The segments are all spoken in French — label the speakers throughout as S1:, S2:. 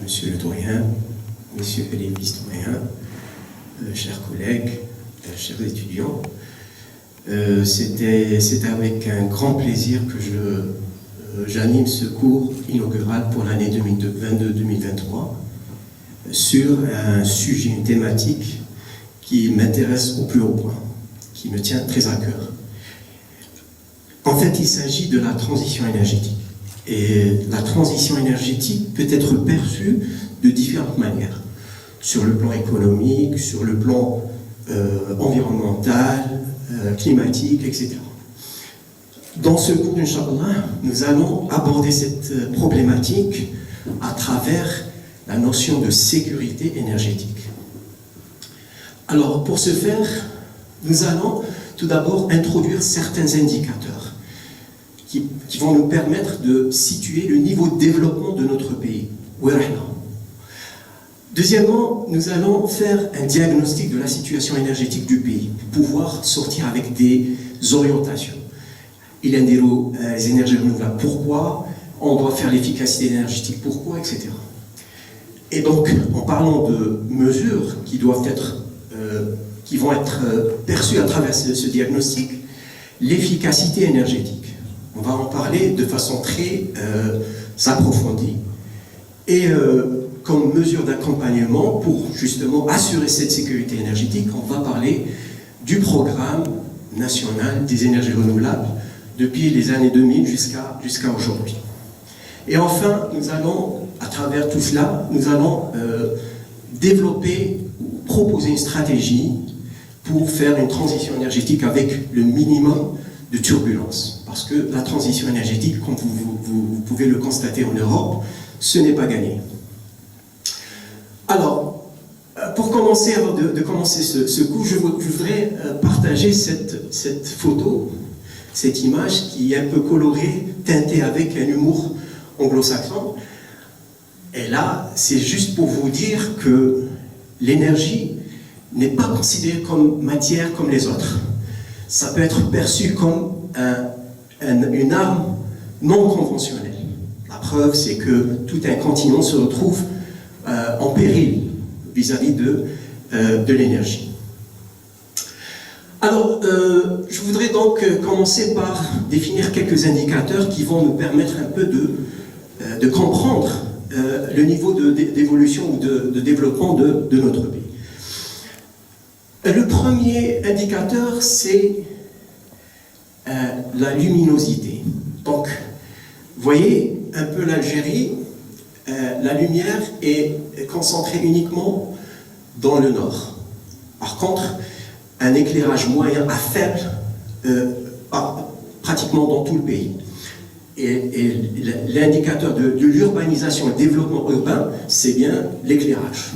S1: Monsieur le doyen, messieurs les historiens, chers collègues, chers étudiants, c'est avec un grand plaisir que j'anime ce cours inaugural pour l'année 2022-2023 sur un sujet, une thématique qui m'intéresse au plus haut point, qui me tient très à cœur. En fait, il s'agit de la transition énergétique. Et la transition énergétique peut être perçue de différentes manières, sur le plan économique, sur le plan environnemental, climatique, etc. Dans ce cours, Inch'Allah, nous allons aborder cette problématique à travers la notion de sécurité énergétique. Alors, pour ce faire, nous allons tout d'abord introduire certains indicateurs qui vont nous permettre de situer le niveau de développement de notre pays. Deuxièmement, nous allons faire un diagnostic de la situation énergétique du pays, pour pouvoir sortir avec des orientations. Il y a des énergies renouvelables, pourquoi? On doit faire l'efficacité énergétique, pourquoi, etc. Et donc, en parlant de mesures qui vont être perçues à travers ce diagnostic, l'efficacité énergétique. On va en parler de façon très approfondie. Et comme mesure d'accompagnement, pour justement assurer cette sécurité énergétique, on va parler du programme national des énergies renouvelables depuis les années 2000 jusqu'à aujourd'hui. Et enfin, nous allons, à travers tout cela, nous allons proposer une stratégie pour faire une transition énergétique avec le minimum de turbulences. Parce que la transition énergétique, comme vous pouvez le constater en Europe, ce n'est pas gagné. Alors, pour commencer, avant de commencer ce cours, je voudrais partager cette photo, cette image qui est un peu colorée, teintée avec un humour anglo-saxon. Et là, c'est juste pour vous dire que l'énergie n'est pas considérée comme matière comme les autres. Ça peut être perçu comme une arme non conventionnelle. La preuve, c'est que tout un continent se retrouve en péril vis-à-vis de l'énergie. Alors, je voudrais donc commencer par définir quelques indicateurs qui vont nous permettre un peu de comprendre le niveau d'évolution ou de développement de notre pays. Le premier indicateur, c'est la luminosité. Donc, vous voyez un peu l'Algérie, la lumière est concentrée uniquement dans le nord. Par contre, un éclairage moyen à faible pratiquement dans tout le pays. Et l'indicateur de l'urbanisation et du développement urbain, c'est bien l'éclairage.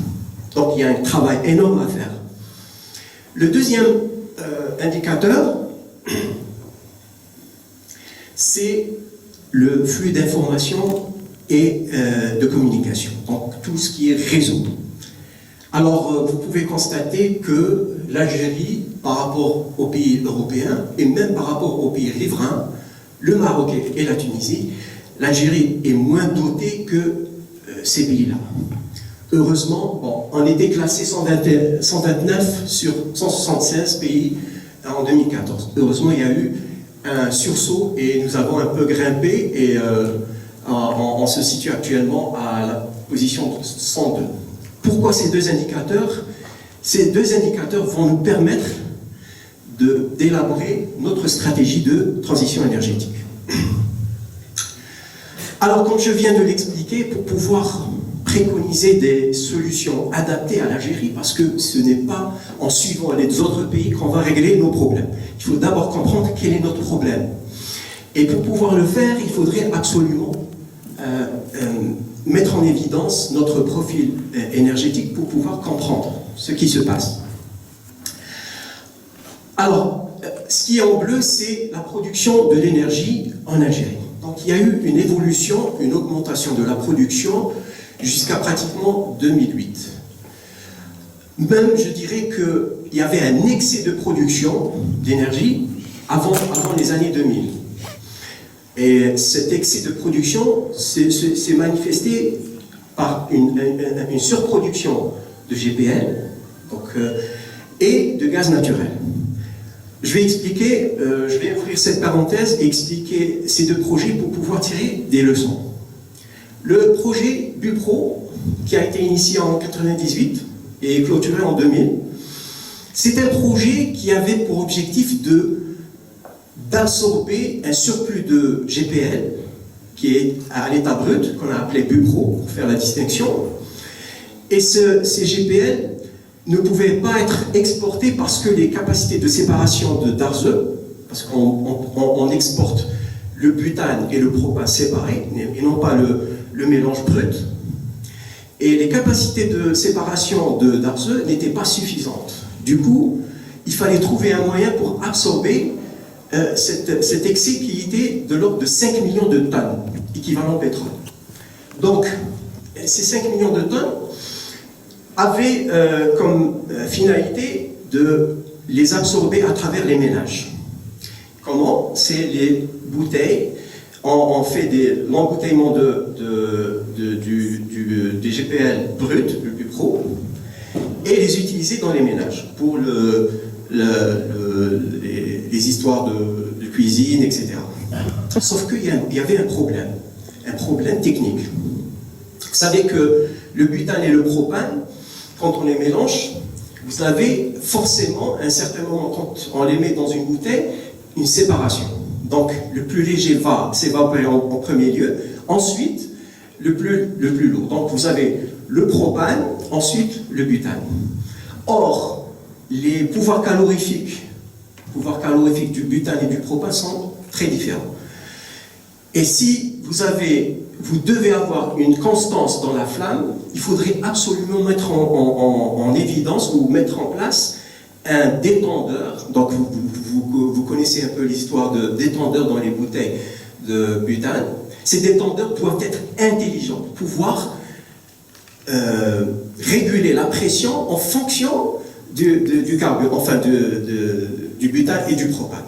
S1: Donc, il y a un travail énorme à faire. Le deuxième indicateur, c'est le flux d'informations et de communication, donc tout ce qui est réseau. Alors, vous pouvez constater que l'Algérie, par rapport aux pays européens, et même par rapport aux pays riverains, le Maroc et la Tunisie, l'Algérie est moins dotée que ces pays-là. Heureusement, bon, on est déclassé 129 sur 176 pays en 2014. Heureusement, il y a eu un sursaut et nous avons un peu grimpé et on se situe actuellement à la position 102. Pourquoi ces deux indicateurs? Ces deux indicateurs vont nous permettre d'élaborer notre stratégie de transition énergétique. Alors, comme je viens de l'expliquer, pour pouvoir préconiser des solutions adaptées à l'Algérie, parce que ce n'est pas en suivant les autres pays qu'on va régler nos problèmes. Il faut d'abord comprendre quel est notre problème. Et pour pouvoir le faire, il faudrait absolument mettre en évidence notre profil énergétique pour pouvoir comprendre ce qui se passe. Alors, ce qui est en bleu, c'est la production de l'énergie en Algérie. Donc, il y a eu une évolution, une augmentation de la production jusqu'à pratiquement 2008. Même, je dirais qu'il y avait un excès de production d'énergie avant les années 2000. Et cet excès de production s'est manifesté par une surproduction de GPL et de gaz naturel. Je vais expliquer, je vais ouvrir cette parenthèse et expliquer ces deux projets pour pouvoir tirer des leçons. Le projet Bupro, qui a été initié en 1998 et clôturé en 2000, c'est un projet qui avait pour objectif d'absorber un surplus de GPL, qui est à l'état brut, qu'on a appelé Bupro, pour faire la distinction. Et ces GPL ne pouvaient pas être exportés parce que les capacités de séparation de Darze, parce qu'on exporte le butane et le propane séparés, et non pas le mélange brut, et les capacités de séparation de Darze n'étaient pas suffisantes. Du coup, il fallait trouver un moyen pour absorber cet excès qui était de l'ordre de 5 millions de tonnes, équivalent pétrole. Donc, ces 5 millions de tonnes avaient comme finalité de les absorber à travers les ménages. Comment? C'est les bouteilles, on fait l'embouteillement des GPL brut, le Bupro, et les utiliser dans les ménages pour les histoires de cuisine, etc. Sauf qu'il y avait un problème technique. Vous savez que le butane et le propane, quand on les mélange, vous avez forcément, à un certain moment, quand on les met dans une bouteille, une séparation. Donc, le plus léger va s'évaporer en premier lieu, ensuite, le plus lourd. Donc, vous avez le propane, ensuite, le butane. Or, les pouvoirs calorifiques du butane et du propane sont très différents. Et si vous devez avoir une constance dans la flamme, il faudrait absolument mettre en évidence ou mettre en place un détendeur. Donc vous connaissez un peu l'histoire de détendeurs dans les bouteilles de butane. Ces détendeurs doivent être intelligents, pouvoir réguler la pression en fonction du carburant, enfin du butane et du propane.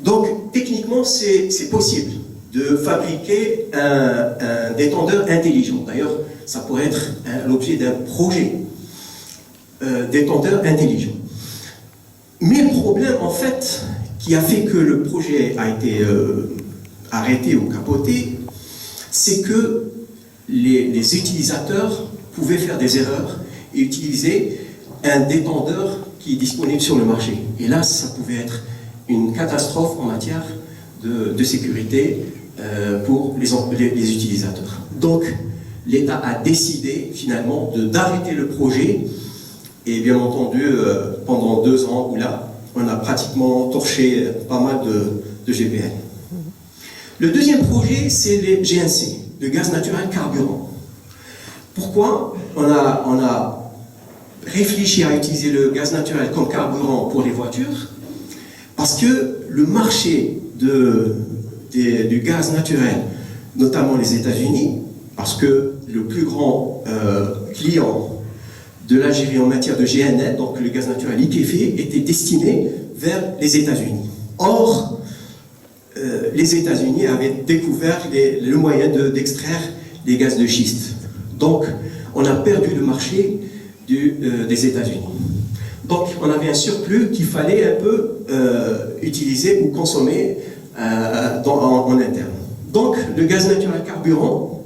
S1: Donc techniquement c'est possible de fabriquer un détendeur intelligent. D'ailleurs, ça pourrait être l'objet d'un projet détendeur intelligent. Mais le problème, en fait, qui a fait que le projet a été arrêté ou capoté, c'est que les utilisateurs pouvaient faire des erreurs et utiliser un détendeur qui est disponible sur le marché. Et là, ça pouvait être une catastrophe en matière de sécurité pour les utilisateurs. Donc, l'État a décidé finalement d'arrêter le projet et bien entendu, pendant 2 ans où là, on a pratiquement torché pas mal de GPL. Le deuxième projet, c'est les GNC, le gaz naturel carburant. Pourquoi on a réfléchi à utiliser le gaz naturel comme carburant pour les voitures? Parce que le marché du gaz naturel, notamment les États-Unis, parce que le plus grand client de l'Algérie en matière de GNL, donc le gaz naturel liquéfié, était destiné vers les États-Unis. Or, les États-Unis avaient découvert le moyen d'extraire les gaz de schiste. Donc, on a perdu le marché des États-Unis. Donc, on avait un surplus qu'il fallait un peu utiliser ou consommer en interne. Donc, le gaz naturel carburant,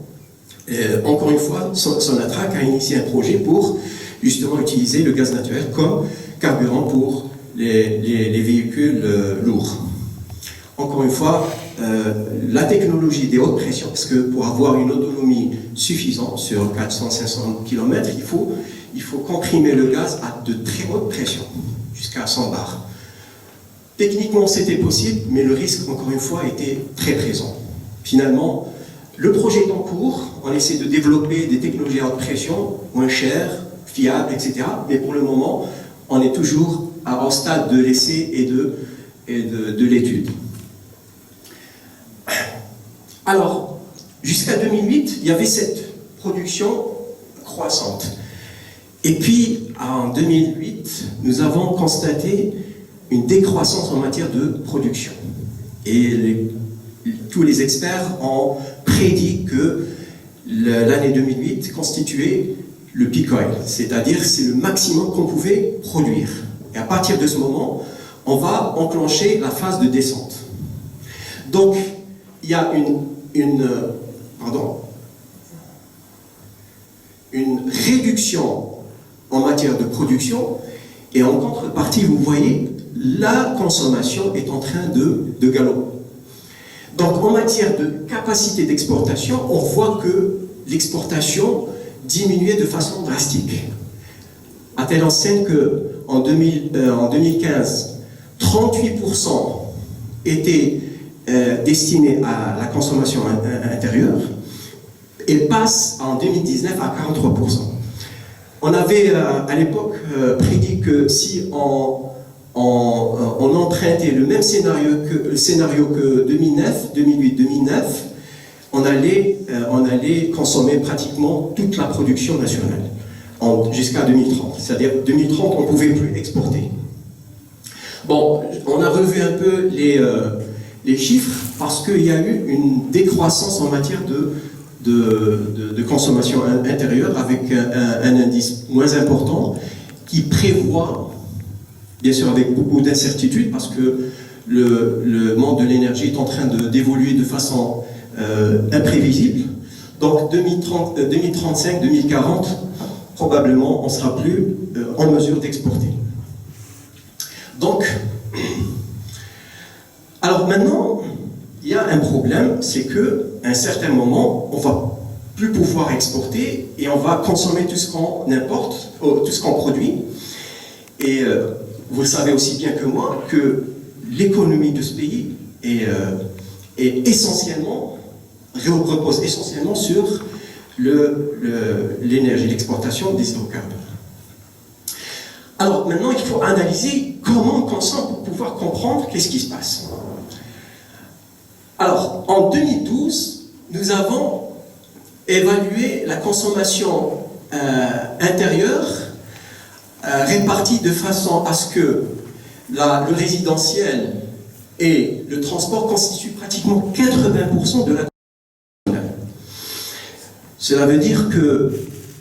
S1: encore une fois, Sonatrach a initié un projet pour justement utiliser le gaz naturel comme carburant pour les véhicules lourds. Encore une fois, la technologie des hautes pressions, parce que pour avoir une autonomie suffisante sur 400-500 km, il faut comprimer le gaz à de très hautes pressions, jusqu'à 100 bars. Techniquement, c'était possible, mais le risque, encore une fois, était très présent. Finalement, le projet est en cours, on essaie de développer des technologies à haute pression, moins chères, fiables, etc. Mais pour le moment, on est toujours au stade de l'essai et de l'étude. Alors, jusqu'à 2008, il y avait cette production croissante. Et puis, en 2008, nous avons constaté une décroissance en matière de production. Et tous les experts ont prédit que l'année 2008 constituait le peak oil, c'est-à-dire c'est le maximum qu'on pouvait produire. Et à partir de ce moment, on va enclencher la phase de descente. Donc, il y a une réduction en matière de production, et en contrepartie, vous voyez, la consommation est en train de galoper. Donc, en matière de capacité d'exportation, on voit que l'exportation diminuait de façon drastique. À telle enseigne qu'en 2015, 38% étaient destinés à la consommation intérieure et passe en 2019 à 43%. On avait à l'époque prédit que si on empruntait le même scénario que 2008-2009, on allait consommer pratiquement toute la production nationale jusqu'à 2030. C'est-à-dire 2030, on ne pouvait plus exporter. Bon, on a revu un peu les chiffres parce qu'il y a eu une décroissance en matière de consommation intérieure avec un indice moins important qui prévoit, bien sûr avec beaucoup d'incertitudes, parce que le monde de l'énergie est en train d'évoluer de façon imprévisible. Donc 2035, 2040, probablement on ne sera plus en mesure d'exporter. Donc, alors maintenant, il y a un problème, c'est qu'à un certain moment, on ne va plus pouvoir exporter et on va consommer tout ce qu'on importe, tout ce qu'on produit. Et vous le savez aussi bien que moi que l'économie de ce pays repose essentiellement sur l'énergie, l'exportation des hydrocarbures. Alors maintenant, il faut analyser comment on consomme pour pouvoir comprendre qu'est-ce qui se passe. Alors, en 2012, nous avons évalué la consommation intérieure répartie de façon à ce que le résidentiel et le transport constituent pratiquement 80% de la consommation. Cela veut dire que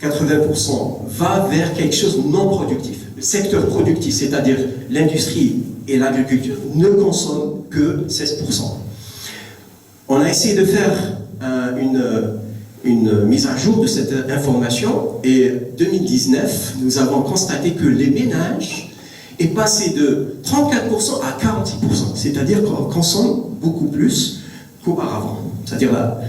S1: 80% va vers quelque chose de non productif. Le secteur productif, c'est-à-dire l'industrie et l'agriculture, ne consomment que 16%. On a essayé de faire une mise à jour de cette information et 2019, nous avons constaté que les ménages est passé de 34% à 46%, c'est-à-dire qu'on consomme beaucoup plus qu'auparavant. C'est-à-dire la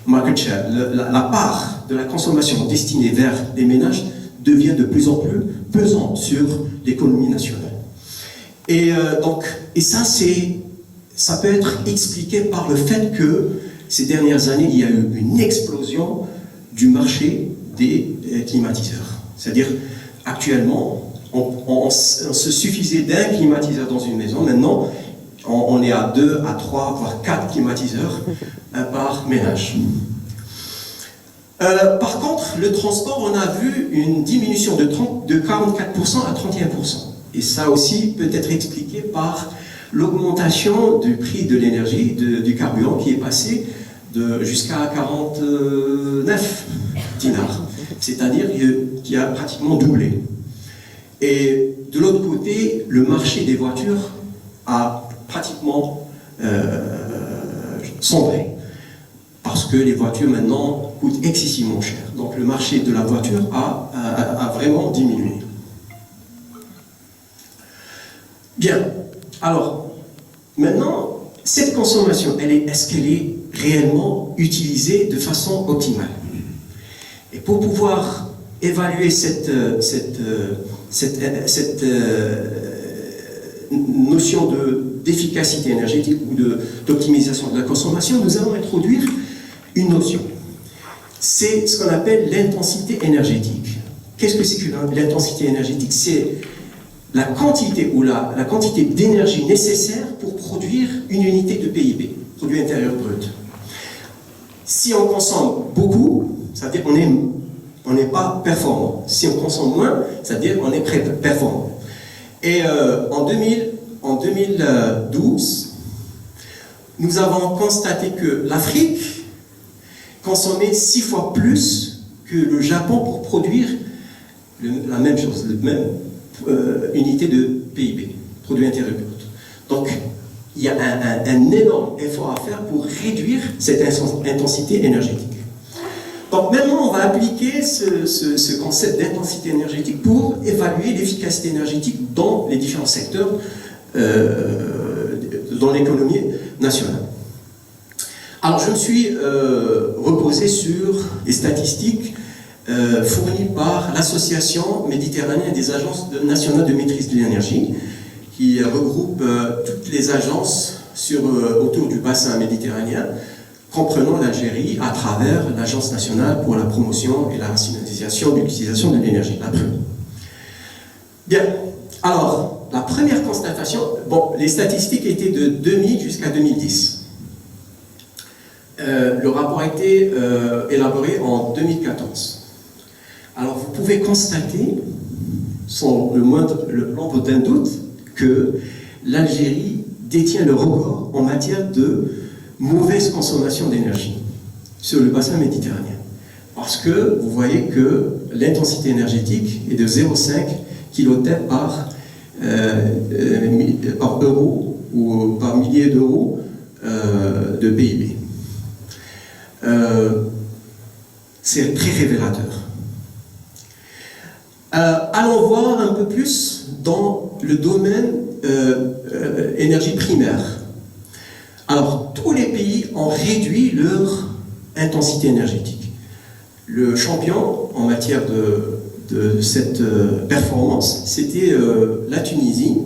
S1: market share, la part de la consommation destinée vers les ménages devient de plus en plus pesante sur l'économie nationale. Et ça peut être expliqué par le fait que ces dernières années, il y a eu une explosion du marché des climatiseurs. C'est-à-dire, actuellement, on se suffisait d'un climatiseur dans une maison. Maintenant, on est à 2, à 3, voire 4 climatiseurs par ménage. Par contre, le transport, on a vu une diminution de 44% à 31%. Et ça aussi peut être expliqué par l'augmentation du prix de l'énergie, du carburant, qui est passé jusqu'à 49 dinars. C'est-à-dire qu'il a pratiquement doublé. Et de l'autre côté, le marché des voitures a pratiquement sombré. Parce que les voitures maintenant coûtent excessivement cher. Donc le marché de la voiture a vraiment diminué. Bien. Alors, maintenant, cette consommation, est-ce qu'elle est réellement utilisée de façon optimale? Et pour pouvoir évaluer cette notion d'efficacité énergétique ou d'optimisation de la consommation, nous allons introduire une notion. C'est ce qu'on appelle l'intensité énergétique. Qu'est-ce que c'est que l'intensité énergétique? C'est la quantité ou la quantité d'énergie nécessaire pour produire une unité de PIB, produit intérieur brut. Si on consomme beaucoup, ça veut dire qu'on n'est pas performant. Si on consomme moins, ça veut dire qu'on est performant. Et en 2012, nous avons constaté que l'Afrique consommait 6 fois plus que le Japon pour produire la même chose, la même unité de PIB, produit intérieur brut. Donc, il y a un énorme effort à faire pour réduire cette intensité énergétique. Donc maintenant, on va appliquer ce concept d'intensité énergétique pour évaluer l'efficacité énergétique dans les différents secteurs dans l'économie nationale. Alors, je me suis reposé sur les statistiques fournies par l'Association méditerranéenne des agences nationales de maîtrise de l'énergie, qui regroupe toutes les agences autour du bassin méditerranéen, comprenant l'Algérie à travers l'Agence nationale pour la promotion et la rationalisation de l'utilisation de l'énergie, l'APRE. Bien, alors, la première constatation, bon, les statistiques étaient de 2000 jusqu'à 2010. Le rapport a été élaboré en 2014. Alors, vous pouvez constater, sans l'ombre d'un doute, que l'Algérie détient le record en matière de mauvaise consommation d'énergie sur le bassin méditerranéen. Parce que vous voyez que l'intensité énergétique est de 0,5 kT par euro ou par millier d'euros de PIB. C'est très révélateur. Allons voir un peu plus dans le domaine énergie primaire. Alors, tous les pays ont réduit leur intensité énergétique. Le champion en matière de cette performance, c'était la Tunisie,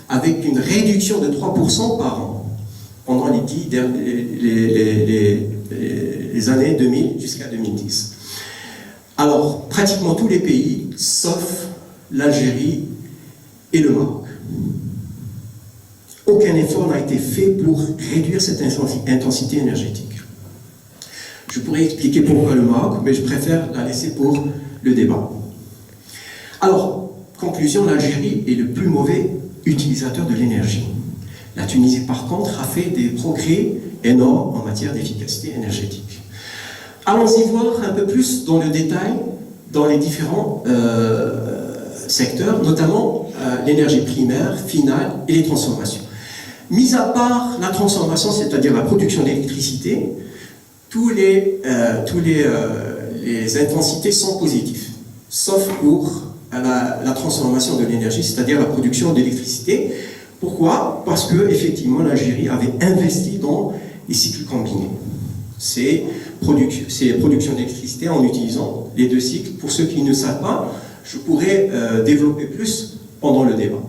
S1: avec une réduction de 3% par an pendant les années 2000 jusqu'à 2010. Alors, pratiquement tous les pays, sauf l'Algérie et le Maroc. Aucun effort n'a été fait pour réduire cette intensité énergétique. Je pourrais expliquer pourquoi le Maroc, mais je préfère la laisser pour le débat. Alors, conclusion, l'Algérie est le plus mauvais utilisateur de l'énergie. La Tunisie, par contre, a fait des progrès énormes en matière d'efficacité énergétique. Allons-y voir un peu plus dans le détail dans les différents secteurs, notamment l'énergie primaire, finale et les transformations. Mis à part la transformation, c'est-à-dire la production d'électricité, les intensités sont positives, sauf pour la transformation de l'énergie, c'est-à-dire la production d'électricité. Pourquoi? Parce que effectivement l'Algérie avait investi dans les cycles combinés. C'est production d'électricité en utilisant les deux cycles. Pour ceux qui ne savent pas, je pourrais développer plus pendant le débat.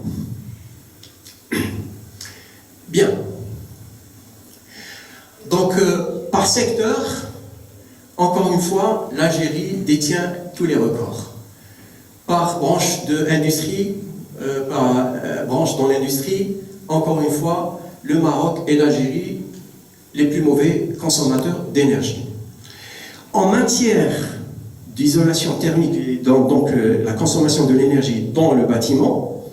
S1: Bien. Donc, par secteur, encore une fois, l'Algérie détient tous les records. Par branche de industrie, branche dans l'industrie, encore une fois, le Maroc et l'Algérie, les plus mauvais consommateurs d'énergie. En matière d'isolation thermique, donc la consommation de l'énergie dans le bâtiment,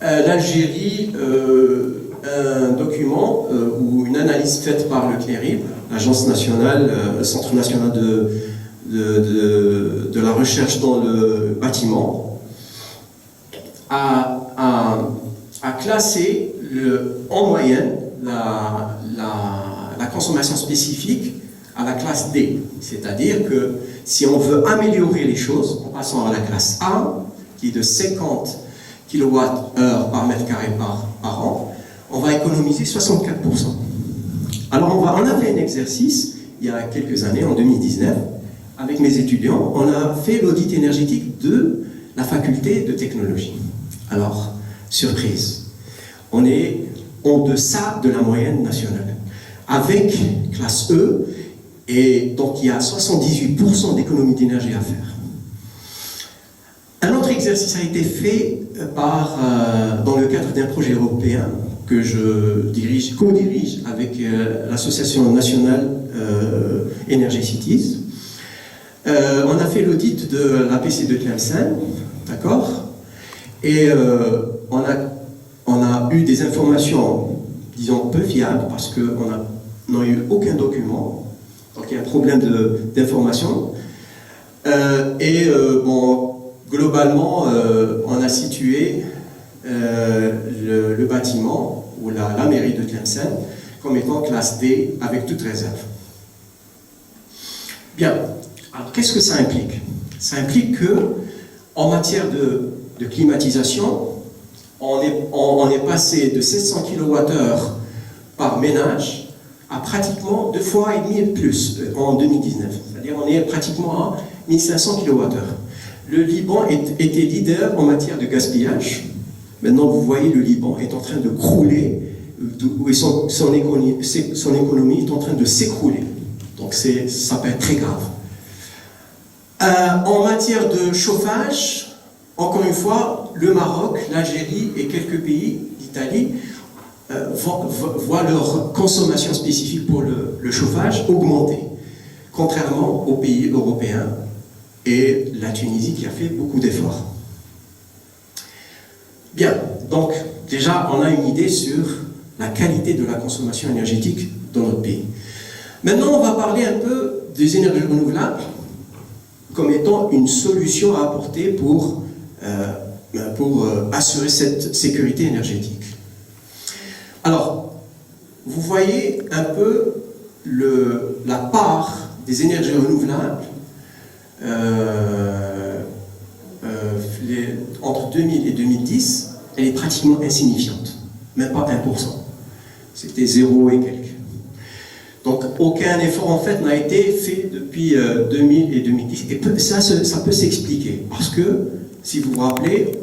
S1: l'Algérie, un document ou une analyse faite par le CNERIB, l'Agence nationale, le Centre national de la recherche dans le bâtiment, a classé en moyenne la consommation spécifique à la classe D. C'est-à-dire que si on veut améliorer les choses, en passant à la classe A, qui est de 50 kWh par mètre carré par an, on va économiser 64%. Alors on a fait un exercice, il y a quelques années, en 2019, avec mes étudiants, on a fait l'audit énergétique de la faculté de technologie. Alors, surprise, on est en deçà de la moyenne nationale. Avec classe E, et donc il y a 78% d'économie d'énergie à faire. Un autre exercice a été fait dans le cadre d'un projet européen que je co-dirige avec l'Association nationale Energy Cities. On a fait l'audit de l'APC de Tlemcen, d'accord? Et on a eu des informations disons, peu fiable parce qu'on n'a eu aucun document. Donc il y a un problème d'information. Bon, globalement, on a situé le bâtiment ou la mairie de Tlemcen comme étant classe D avec toute réserve. Bien, alors qu'est-ce que ça implique? Ça implique que, en matière de climatisation, on est passé de 700 kWh par ménage à pratiquement 2,5 fois plus en 2019. C'est-à-dire on est pratiquement à 1500 kWh. Le Liban était leader en matière de gaspillage. Maintenant, vous voyez, le Liban est en train de crouler, son économie est en train de s'écrouler. Donc ça peut être très grave. En matière de chauffage, encore une fois, le Maroc, l'Algérie et quelques pays d'Italie voient leur consommation spécifique pour le chauffage augmenter, contrairement aux pays européens et la Tunisie qui a fait beaucoup d'efforts. Bien, donc déjà on a une idée sur la qualité de la consommation énergétique dans notre pays. Maintenant on va parler un peu des énergies renouvelables comme étant une solution à apporter pour assurer cette sécurité énergétique. Alors, vous voyez un peu la part des énergies renouvelables entre 2000 et 2010, elle est pratiquement insignifiante, même pas 1%. C'était 0 et quelques. Donc, aucun effort en fait n'a été fait depuis 2000 et 2010. Et ça peut s'expliquer, parce que, si vous vous rappelez,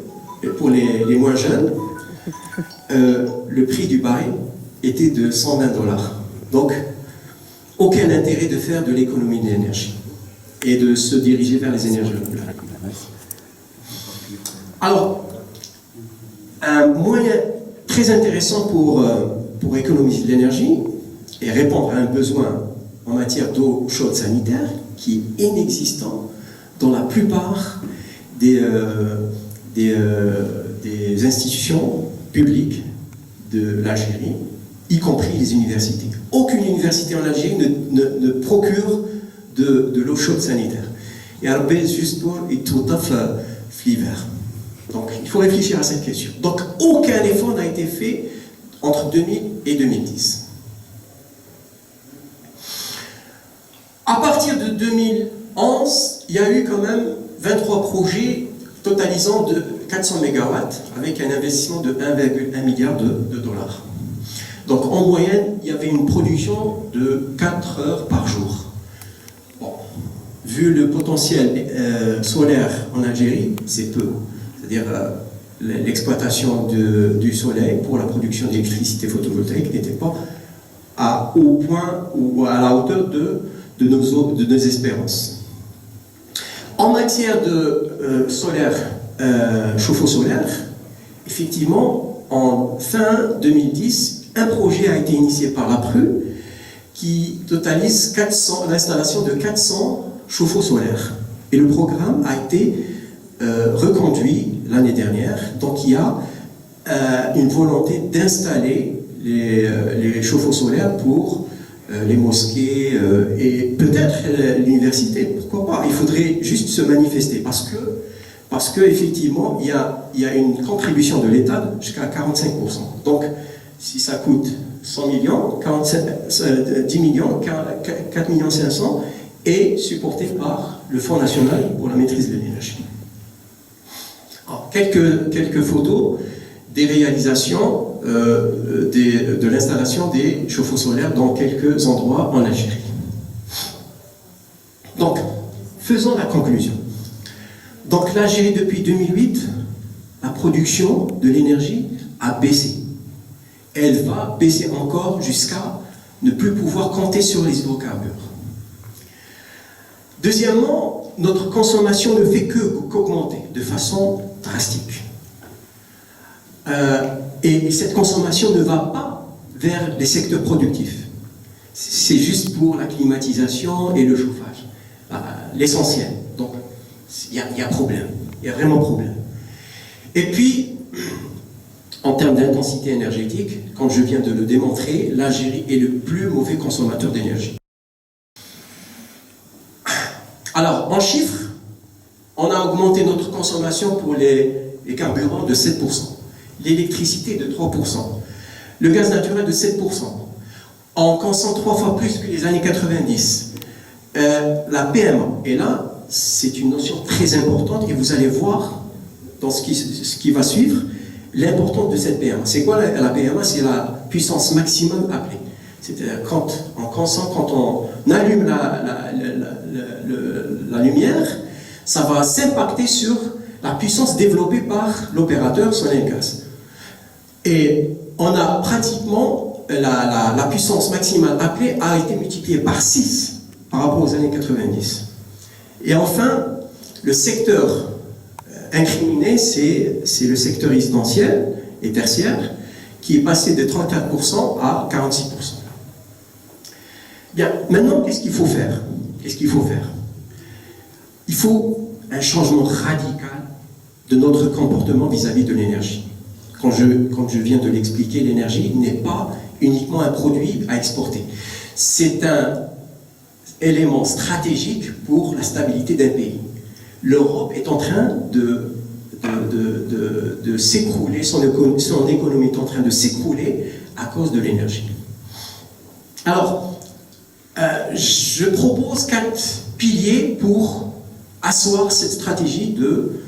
S1: pour les moins jeunes, le prix du bail était de 120 $. Donc, aucun intérêt de faire de l'économie de l'énergie et de se diriger vers les énergies renouvelables. Alors, un moyen très intéressant pour économiser de l'énergie et répondre à un besoin en matière d'eau chaude sanitaire qui est inexistant dans la plupart des institutions publiques de l'Algérie, y compris les universités. Aucune université en Algérie ne procure de l'eau chaude sanitaire. Et alors, juste pour tout à fait fliver. Donc, il faut réfléchir à cette question. Donc, aucun effort n'a été fait entre 2000 et 2010. À partir de 2011, il y a eu quand même 23 projets totalisant de 400 MW avec un investissement de 1,1 milliard de dollars. Donc en moyenne, il y avait une production de 4 heures par jour. Bon, vu le potentiel solaire en Algérie, c'est peu. C'est-à-dire l'exploitation du soleil pour la production d'électricité photovoltaïque n'était pas au point ou à la hauteur de nos espérances. En matière de chauffe-eau solaire, effectivement, en fin 2010, un projet a été initié par la PRU qui totalise l'installation de 400 chauffe-eau solaires. Et le programme a été reconduit l'année dernière. Donc il y a une volonté d'installer les chauffe-eau solaires pour les mosquées et peut-être l'université, pourquoi pas. Il faudrait juste se manifester parce que effectivement il y a une contribution de l'État jusqu'à 45%. Donc si ça coûte 100 millions, 10 millions, 4 millions 500 est supporté par le Fonds national pour la maîtrise de l'énergie. Quelques photos des réalisations de l'installation des chauffe-eau solaires dans quelques endroits en Algérie. Donc, faisons la conclusion. Donc, l'Algérie, depuis 2008, la production de l'énergie a baissé. Elle va baisser encore jusqu'à ne plus pouvoir compter sur les hydrocarbures. Deuxièmement, notre consommation ne fait qu'augmenter de façon drastique. Et cette consommation ne va pas vers les secteurs productifs. C'est juste pour la climatisation et le chauffage. L'essentiel. Donc, il y a problème. Il y a vraiment problème. Et puis, en termes d'intensité énergétique, comme je viens de le démontrer, l'Algérie est le plus mauvais consommateur d'énergie. Alors, en chiffres, on a augmenté notre consommation pour les carburants de 7%, l'électricité de 3%, le gaz naturel de 7%. On consomme 3 fois plus que les années 90. La PMA, et là, c'est une notion très importante, et vous allez voir dans ce qui va suivre l'importance de cette PMA. C'est quoi la PMA? C'est la puissance maximum appelée. C'est-à-dire quand on allume la lumière, ça va s'impacter sur la puissance développée par l'opérateur Sonelgaz. Et on a pratiquement la puissance maximale appelée a été multipliée par 6 par rapport aux années 90. Et enfin, le secteur incriminé, c'est le secteur résidentiel et tertiaire, qui est passé de 34% à 46%. Bien, maintenant, qu'est-ce qu'il faut faire? Il faut un changement radical de notre comportement vis-à-vis de l'énergie. Comme je viens de l'expliquer, l'énergie n'est pas uniquement un produit à exporter. C'est un élément stratégique pour la stabilité d'un pays. L'Europe est en train de s'écrouler, son économie est en train de s'écrouler à cause de l'énergie. Alors, je propose 4 piliers pour asseoir cette stratégie de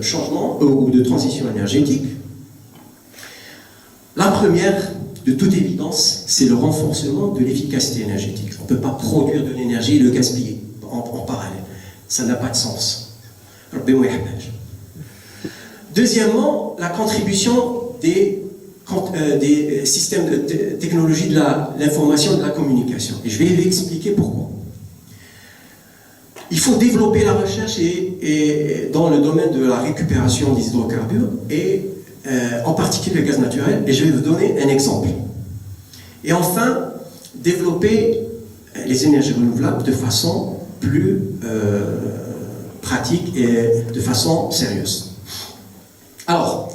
S1: changement ou de transition énergétique. La première, de toute évidence, c'est le renforcement de l'efficacité énergétique. On ne peut pas produire de l'énergie et le gaspiller en parallèle. Ça n'a pas de sens. Deuxièmement, la contribution des systèmes de technologie de l'information et de la communication. Et je vais vous expliquer pourquoi. Il faut développer la recherche dans le domaine de la récupération des hydrocarbures et en particulier le gaz naturel, et je vais vous donner un exemple. Et enfin, développer les énergies renouvelables de façon plus pratique et de façon sérieuse. Alors,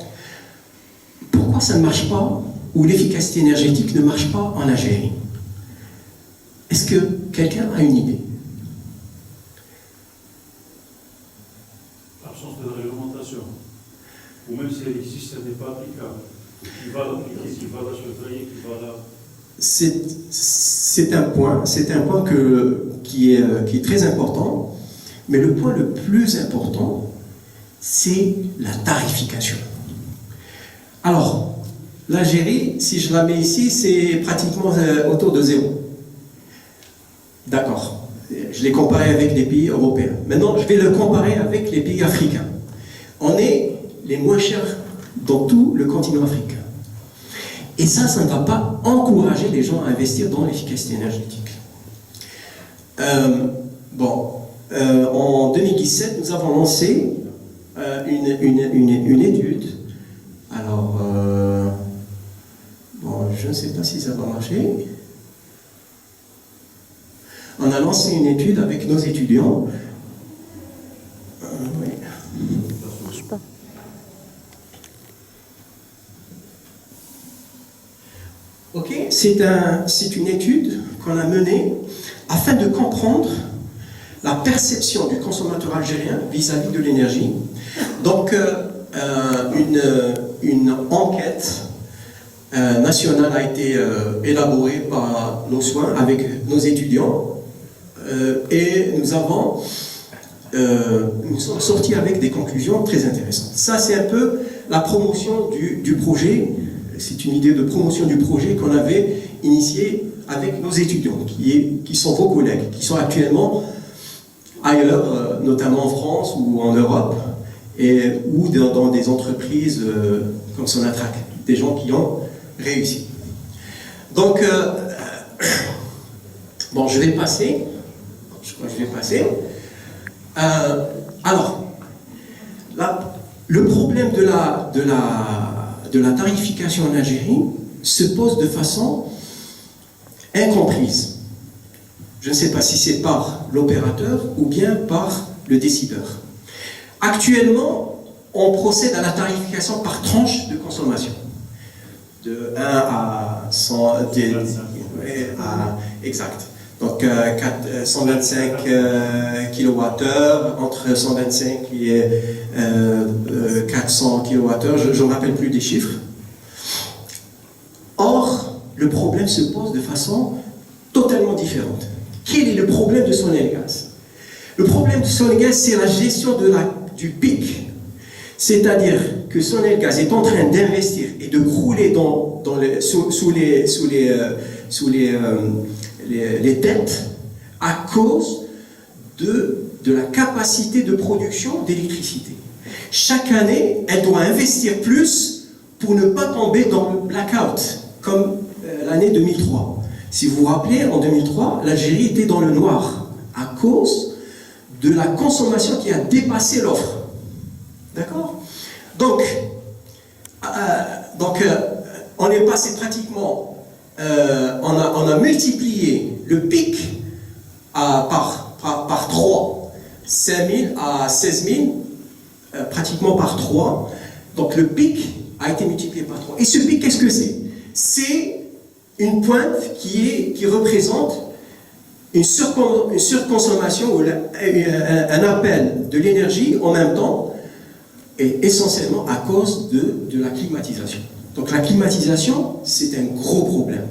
S1: pourquoi ça ne marche pas, ou l'efficacité énergétique ne marche pas en Algérie? Est-ce que quelqu'un a une idée?
S2: L'absence de réglementation. Ou même si elle existe, elle n'est pas applicable. Qui va l'appliquer, qui va la surveiller, qui va la...
S1: C'est un point qui est très important, mais le point le plus important, c'est la tarification. Alors, l'Algérie, si je la mets ici, c'est pratiquement autour de 0. D'accord. Je l'ai comparé avec les pays européens. Maintenant, je vais le comparer avec les pays africains. On est les moins chers dans tout le continent africain. Et ça ne va pas encourager les gens à investir dans l'efficacité énergétique. En 2017, nous avons lancé une étude. Alors, je ne sais pas si ça va marcher. On a lancé une étude avec nos étudiants. Oui.
S3: Je sais pas.
S1: Ok, c'est une étude qu'on a menée afin de comprendre la perception du consommateur algérien vis-à-vis de l'énergie. Donc, une enquête nationale a été élaborée par nos soins avec nos étudiants et nous sommes sortis avec des conclusions très intéressantes. Ça, c'est un peu la promotion du projet. C'est une idée de promotion du projet qu'on avait initié avec nos étudiants, qui sont vos collègues, qui sont actuellement ailleurs, notamment en France ou en Europe, ou dans des entreprises comme Sonatrach, des gens qui ont réussi. Donc, je vais passer. Je crois que je vais passer. Alors, le problème de la tarification en Algérie se pose de façon incomprise. Je ne sais pas si c'est par l'opérateur ou bien par le décideur. Actuellement, on procède à la tarification par tranche de consommation. de 1 à 100, exact. Donc 125 kWh, entre 125 et 400 kWh, je ne me rappelle plus des chiffres. Or, le problème se pose de façon totalement différente. Quel est le problème de Sonelgaz? Le problème de Sonelgaz, c'est la gestion du pic. C'est-à-dire que Sonelgaz est en train d'investir et de crouler sous les têtes à cause de la capacité de production d'électricité. Chaque année, elle doit investir plus pour ne pas tomber dans le blackout, comme l'année 2003. Si vous vous rappelez, en 2003, l'Algérie était dans le noir à cause de la consommation qui a dépassé l'offre. D'accord? Donc, on est passé pratiquement, on a multiplié le pic par 3, 5 000 à 16 000, pratiquement par 3. Donc le pic a été multiplié par 3. Et ce pic, qu'est-ce que c'est? C'est une pointe qui représente une surconsommation ou un appel de l'énergie en même temps, et essentiellement à cause de la climatisation. Donc la climatisation, c'est un gros problème.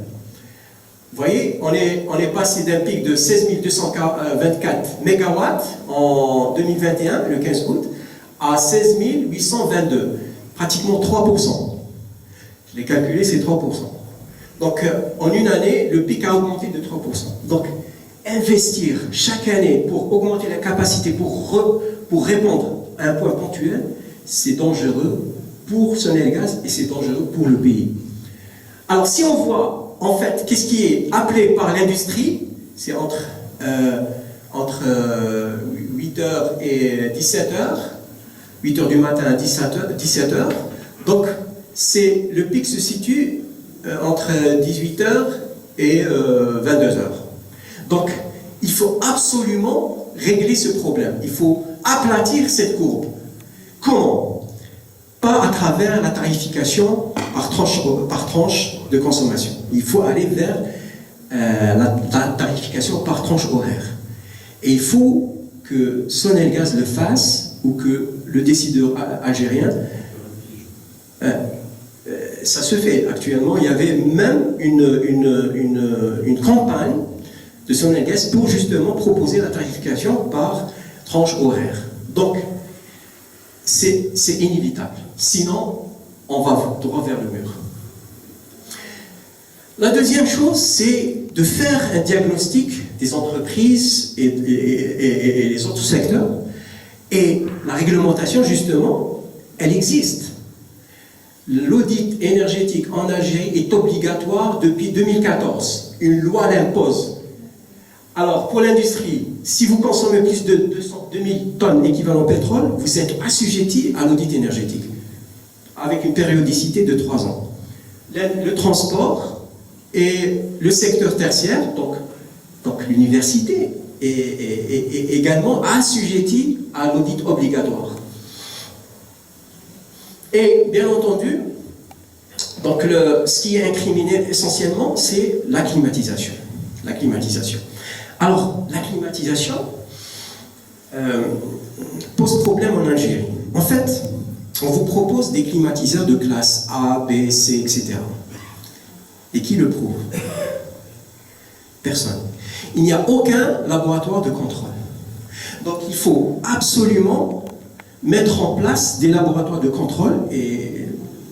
S1: Vous voyez, on est passé d'un pic de 16 224 MW en 2021, le 15 août, à 16 822, pratiquement 3%. Je l'ai calculé, c'est 3%. Donc en une année, le pic a augmenté de 3%. Donc investir chaque année pour augmenter la capacité, pour répondre à un point ponctuel, c'est dangereux pour Sonelgaz et c'est dangereux pour le pays. Alors si on voit en fait qu'est-ce qui est appelé par l'industrie, c'est entre 8h et 17h, 8h du matin à 17h. Donc le pic se situe entre 18h et 22h. Donc il faut absolument régler ce problème, il faut aplatir cette courbe. Comment? Pas à travers la tarification par tranche de consommation. Il faut aller vers la tarification par tranche horaire. Et il faut que Sonelgaz le fasse ou que le décideur algérien, ça se fait actuellement. Il y avait même une campagne de Sonelgaz pour justement proposer la tarification par tranche horaire. Donc, c'est inévitable. Sinon, on va droit vers le mur. La deuxième chose, c'est de faire un diagnostic des entreprises et les autres secteurs. Et la réglementation, justement, elle existe. L'audit énergétique en Algérie est obligatoire depuis 2014. Une loi l'impose. Alors, pour l'industrie, si vous consommez plus de 2000 tonnes équivalent pétrole, vous êtes assujetti à l'audit énergétique, avec une périodicité de 3 ans. Le transport et le secteur tertiaire, donc l'université, est également assujetti à l'audit obligatoire. Et bien entendu, donc ce qui est incriminé essentiellement, c'est la climatisation. La climatisation. Alors, la climatisation pose problème en Algérie. En fait, on vous propose des climatiseurs de classe A, B, C, etc. Et qui le prouve? Personne. Il n'y a aucun laboratoire de contrôle. Donc, il faut absolument mettre en place des laboratoires de contrôle. Et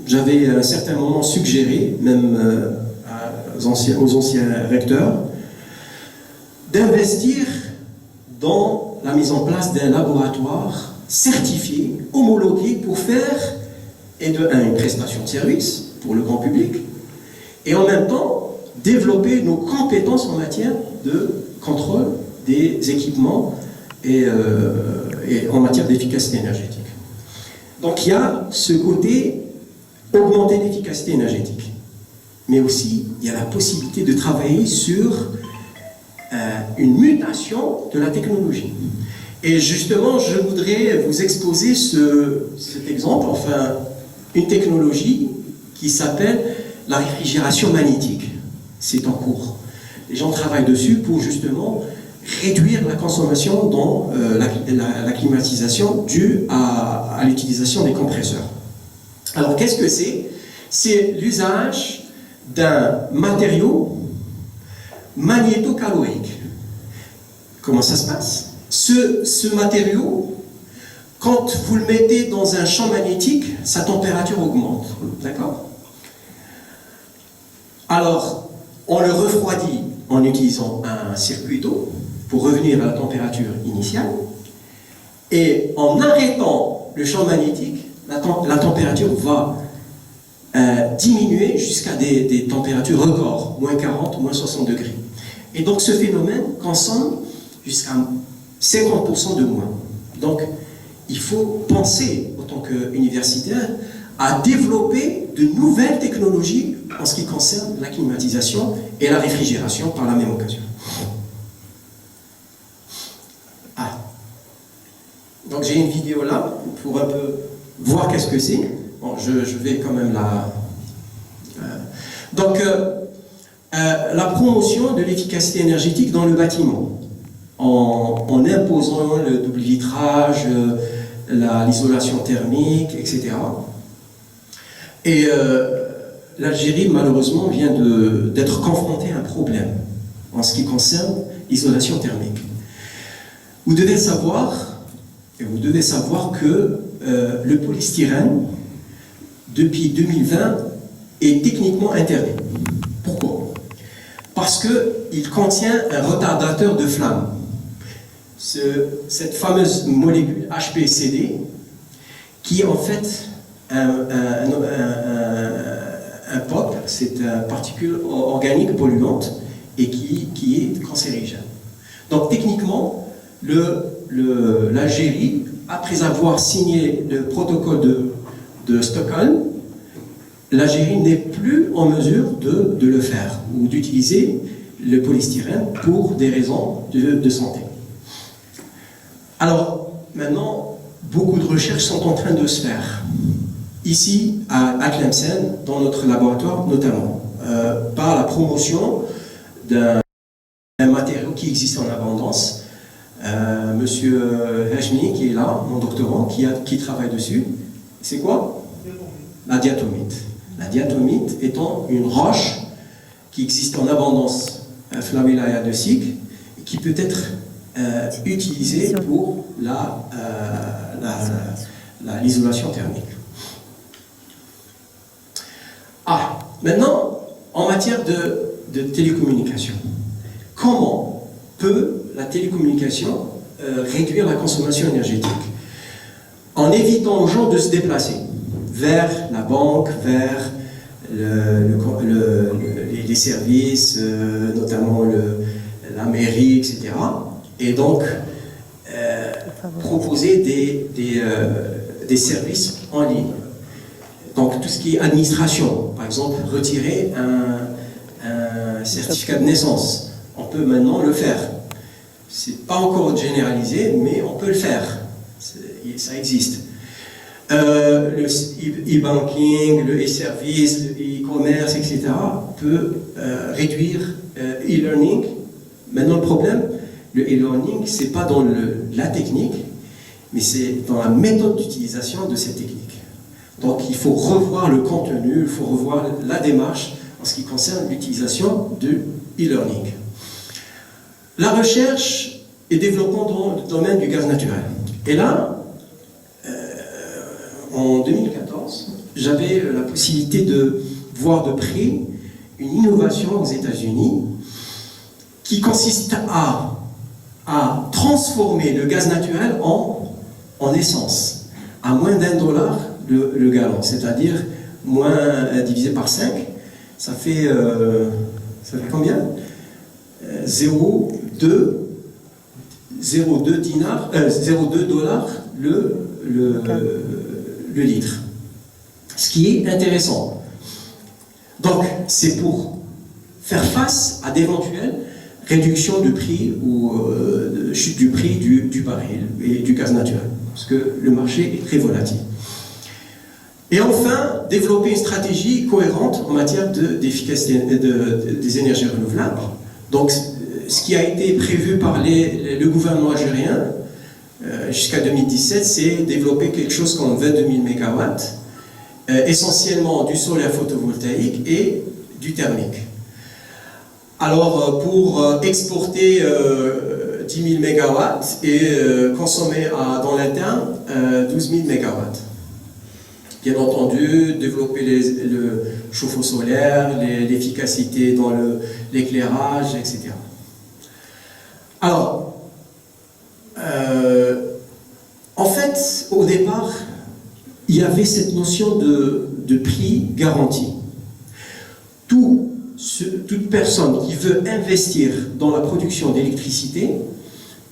S1: j'avais à un certain moment suggéré, même aux anciens recteurs, d'investir dans la mise en place d'un laboratoire certifié, homologué pour faire, et une prestation de service pour le grand public, et en même temps développer nos compétences en matière de contrôle des équipements et en matière d'efficacité énergétique. Donc il y a ce côté augmenter l'efficacité énergétique, mais aussi il y a la possibilité de travailler sur une mutation de la technologie. Et justement, je voudrais vous exposer cet exemple, enfin, une technologie qui s'appelle la réfrigération magnétique. C'est en cours. Les gens travaillent dessus pour justement réduire la consommation dans la climatisation due à l'utilisation des compresseurs. Alors, qu'est-ce que c'est? C'est l'usage d'un matériau magnétocalorique. Comment ça se passe? Ce matériau, quand vous le mettez dans un champ magnétique, sa température augmente. D'accord? Alors, on le refroidit en utilisant un circuit d'eau pour revenir à la température initiale. Et en arrêtant le champ magnétique, la température va diminuer jusqu'à des températures records, moins 40, moins 60 degrés. Et donc ce phénomène consomme jusqu'à 50% de moins. Donc il faut penser, en tant qu'universitaire, à développer de nouvelles technologies en ce qui concerne la climatisation et la réfrigération par la même occasion. Ah. Donc j'ai une vidéo là pour un peu voir qu'est-ce que c'est. Bon, je vais quand même la... la promotion de l'efficacité énergétique dans le bâtiment, en imposant le double vitrage, l'isolation thermique, etc. Et l'Algérie, malheureusement, vient d'être confrontée à un problème en ce qui concerne l'isolation thermique. Vous devez savoir que le polystyrène, depuis 2020, est techniquement interdit. Pourquoi? Parce qu'il contient un retardateur de flamme. Cette fameuse molécule HPCD, qui est en fait un POP, c'est une particule organique polluante et qui est cancérigène. Donc techniquement, l'Algérie, après avoir signé le protocole de Stockholm, l'Algérie n'est plus en mesure de le faire ou d'utiliser le polystyrène pour des raisons de santé. Alors, maintenant, beaucoup de recherches sont en train de se faire. Ici, à Tlemcen, dans notre laboratoire notamment, par la promotion d'un matériau qui existe en abondance. Monsieur Hajmi, qui est là, mon doctorant, qui travaille dessus. C'est quoi? La diatomite. La diatomite étant une roche qui existe en abondance à la wilaya de Sikh et qui peut être utilisée pour l'isolation thermique. Ah, maintenant, en matière de télécommunication, comment peut la télécommunication réduire la consommation énergétique? En évitant aux gens de se déplacer vers la banque, vers les services, notamment la mairie, etc. Et donc, proposer des services en ligne. Donc, tout ce qui est administration, par exemple, retirer un certificat de naissance, on peut maintenant le faire. C'est pas encore généralisé, mais on peut le faire. Ça existe. Le e-banking, le e-service, le e-commerce, etc. peut réduire e-learning. Maintenant, le problème, le e-learning, c'est pas dans la technique, mais c'est dans la méthode d'utilisation de cette technique. Donc, il faut revoir le contenu, il faut revoir la démarche en ce qui concerne l'utilisation de e-learning. La recherche et développement dans le domaine du gaz naturel. Et là, en 2014, j'avais la possibilité de voir de près une innovation aux États-Unis qui consiste à transformer le gaz naturel en essence, à moins d'$1 le gallon, c'est-à-dire moins divisé par 5, ça fait combien? 0,2 dollars le litre. Ce qui est intéressant. Donc, c'est pour faire face à d'éventuelles réductions de prix ou chute du prix du baril et du gaz naturel, parce que le marché est très volatile. Et enfin, développer une stratégie cohérente en matière d'efficacité des énergies renouvelables. Donc, ce qui a été prévu par le gouvernement algérien jusqu'à 2017, c'est développer quelque chose comme 22 000 MW, essentiellement du solaire photovoltaïque et du thermique. Alors, pour exporter 10 000 MW et consommer dans l'interne 12 000 MW. Bien entendu, développer le chauffe-eau solaire, l'efficacité dans l'éclairage, etc. Alors, en fait, au départ, il y avait cette notion de prix garanti. Toute personne qui veut investir dans la production d'électricité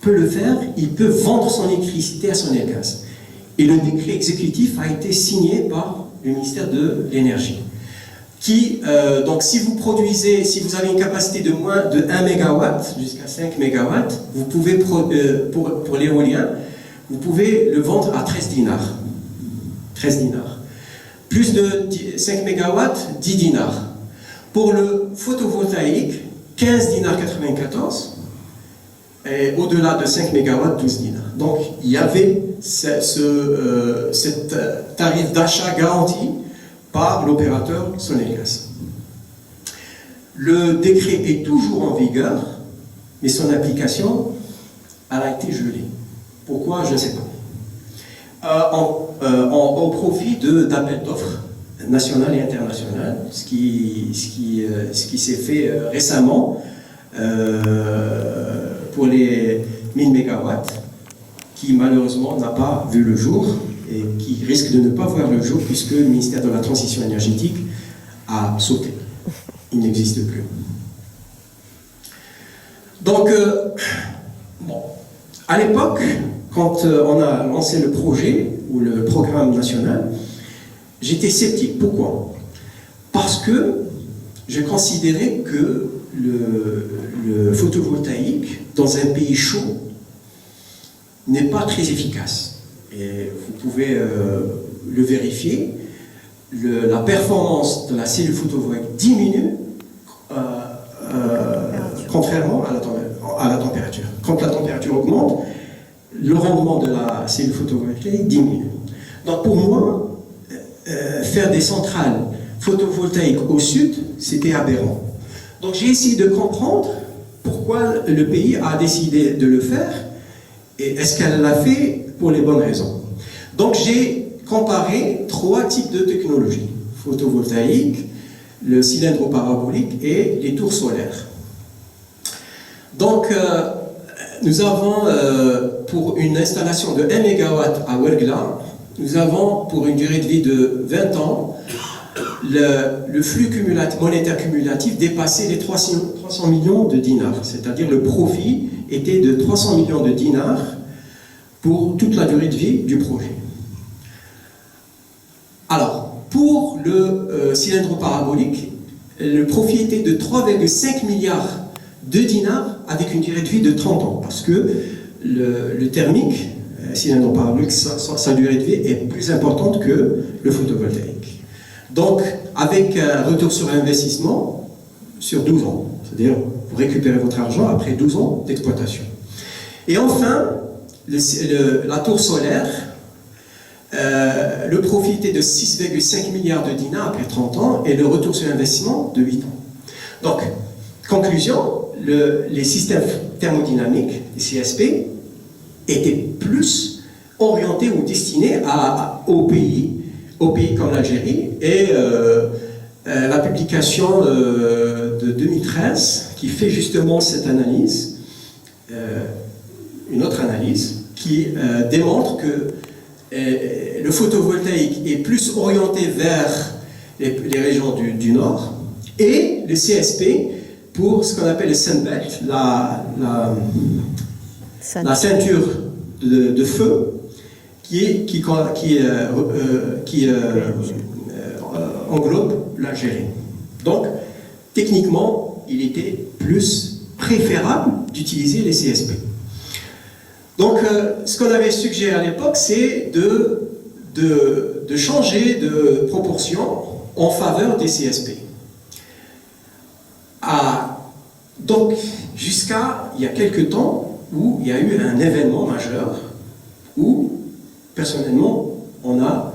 S1: peut le faire, il peut vendre son électricité à son gaz. Et le décret exécutif a été signé par le ministère de l'Énergie. Donc si vous avez une capacité de moins de 1 MW jusqu'à 5 MW, vous pouvez, pour l'éolien, vous pouvez le vendre à 13 dinars. 13 dinars. Plus de 5 MW, 10 dinars. Pour le photovoltaïque, 15 dinars 94, et au-delà de 5 MW, 12 dinars. Donc, il y avait cet tarif d'achat garanti par l'opérateur Sonelgaz. Le décret est toujours en vigueur, mais son application a été gelée. Pourquoi? Je ne sais pas. Au profit d'appels d'offres national et international, ce qui s'est fait récemment pour les 1000 MW, qui malheureusement n'a pas vu le jour et qui risque de ne pas voir le jour puisque le ministère de la Transition énergétique a sauté. Il n'existe plus. Donc, à l'époque, quand on a lancé le projet ou le programme national, j'étais sceptique. Pourquoi? Parce que je considérais que le photovoltaïque, dans un pays chaud, n'est pas très efficace. Et vous pouvez le vérifier. La performance de la cellule photovoltaïque diminue contrairement à la température. Quand la température augmente, le rendement de la cellule photovoltaïque diminue. Donc pour moi, faire des centrales photovoltaïques au sud, c'était aberrant. Donc j'ai essayé de comprendre pourquoi le pays a décidé de le faire et est-ce qu'elle l'a fait pour les bonnes raisons. Donc j'ai comparé 3 types de technologies: photovoltaïque, le cylindre parabolique et les tours solaires. Donc nous avons pour une installation de 1 MW à Ouergla, nous avons pour une durée de vie de 20 ans le flux monétaire cumulatif dépassait les 300 millions de dinars, c'est-à-dire le profit était de 300 millions de dinars pour toute la durée de vie du projet. Alors, pour le cylindre parabolique, le profit était de 3,5 milliards de dinars avec une durée de vie de 30 ans, parce que le thermique, cylindre parabolique, sa durée de vie est plus importante que le photovoltaïque. Donc, avec un retour sur investissement sur 12 ans, c'est-à-dire vous récupérez votre argent après 12 ans d'exploitation. Et enfin, la tour solaire, le profit était de 6,5 milliards de dinars après 30 ans et le retour sur investissement de 8 ans. Donc, conclusion, les systèmes thermodynamiques, les CSP, étaient plus orientés ou destinés aux pays comme l'Algérie, et la publication de 2013 qui fait justement cette analyse, une autre analyse qui démontre que le photovoltaïque est plus orienté vers les régions du nord, et le CSP pour ce qu'on appelle le Sunbelt, la ceinture de feu qui englobe l'Algérie. Donc, techniquement, il était plus préférable d'utiliser les CSP. Donc, ce qu'on avait suggéré à l'époque, c'est de changer de proportion en faveur des CSP. Donc, jusqu'à il y a quelques temps, où il y a eu un événement majeur, où, personnellement, on a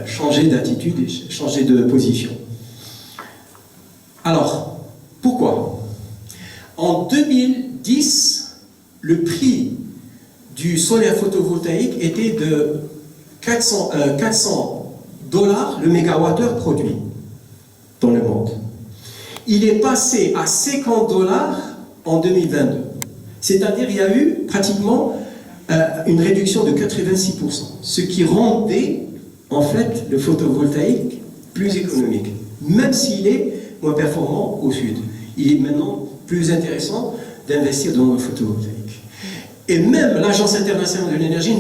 S1: changé d'attitude et changé de position. Alors, pourquoi? En 2010, le prix du solaire photovoltaïque était de 400 $ le mégawattheure produit dans le monde. Il est passé à 50 $ en 2022. C'est-à-dire qu'il y a eu pratiquement une réduction de 86%, ce qui rendait en fait le photovoltaïque plus économique, même s'il est moins performant au sud. Il est maintenant plus intéressant d'investir dans le photovoltaïque. Et même l'Agence internationale de l'énergie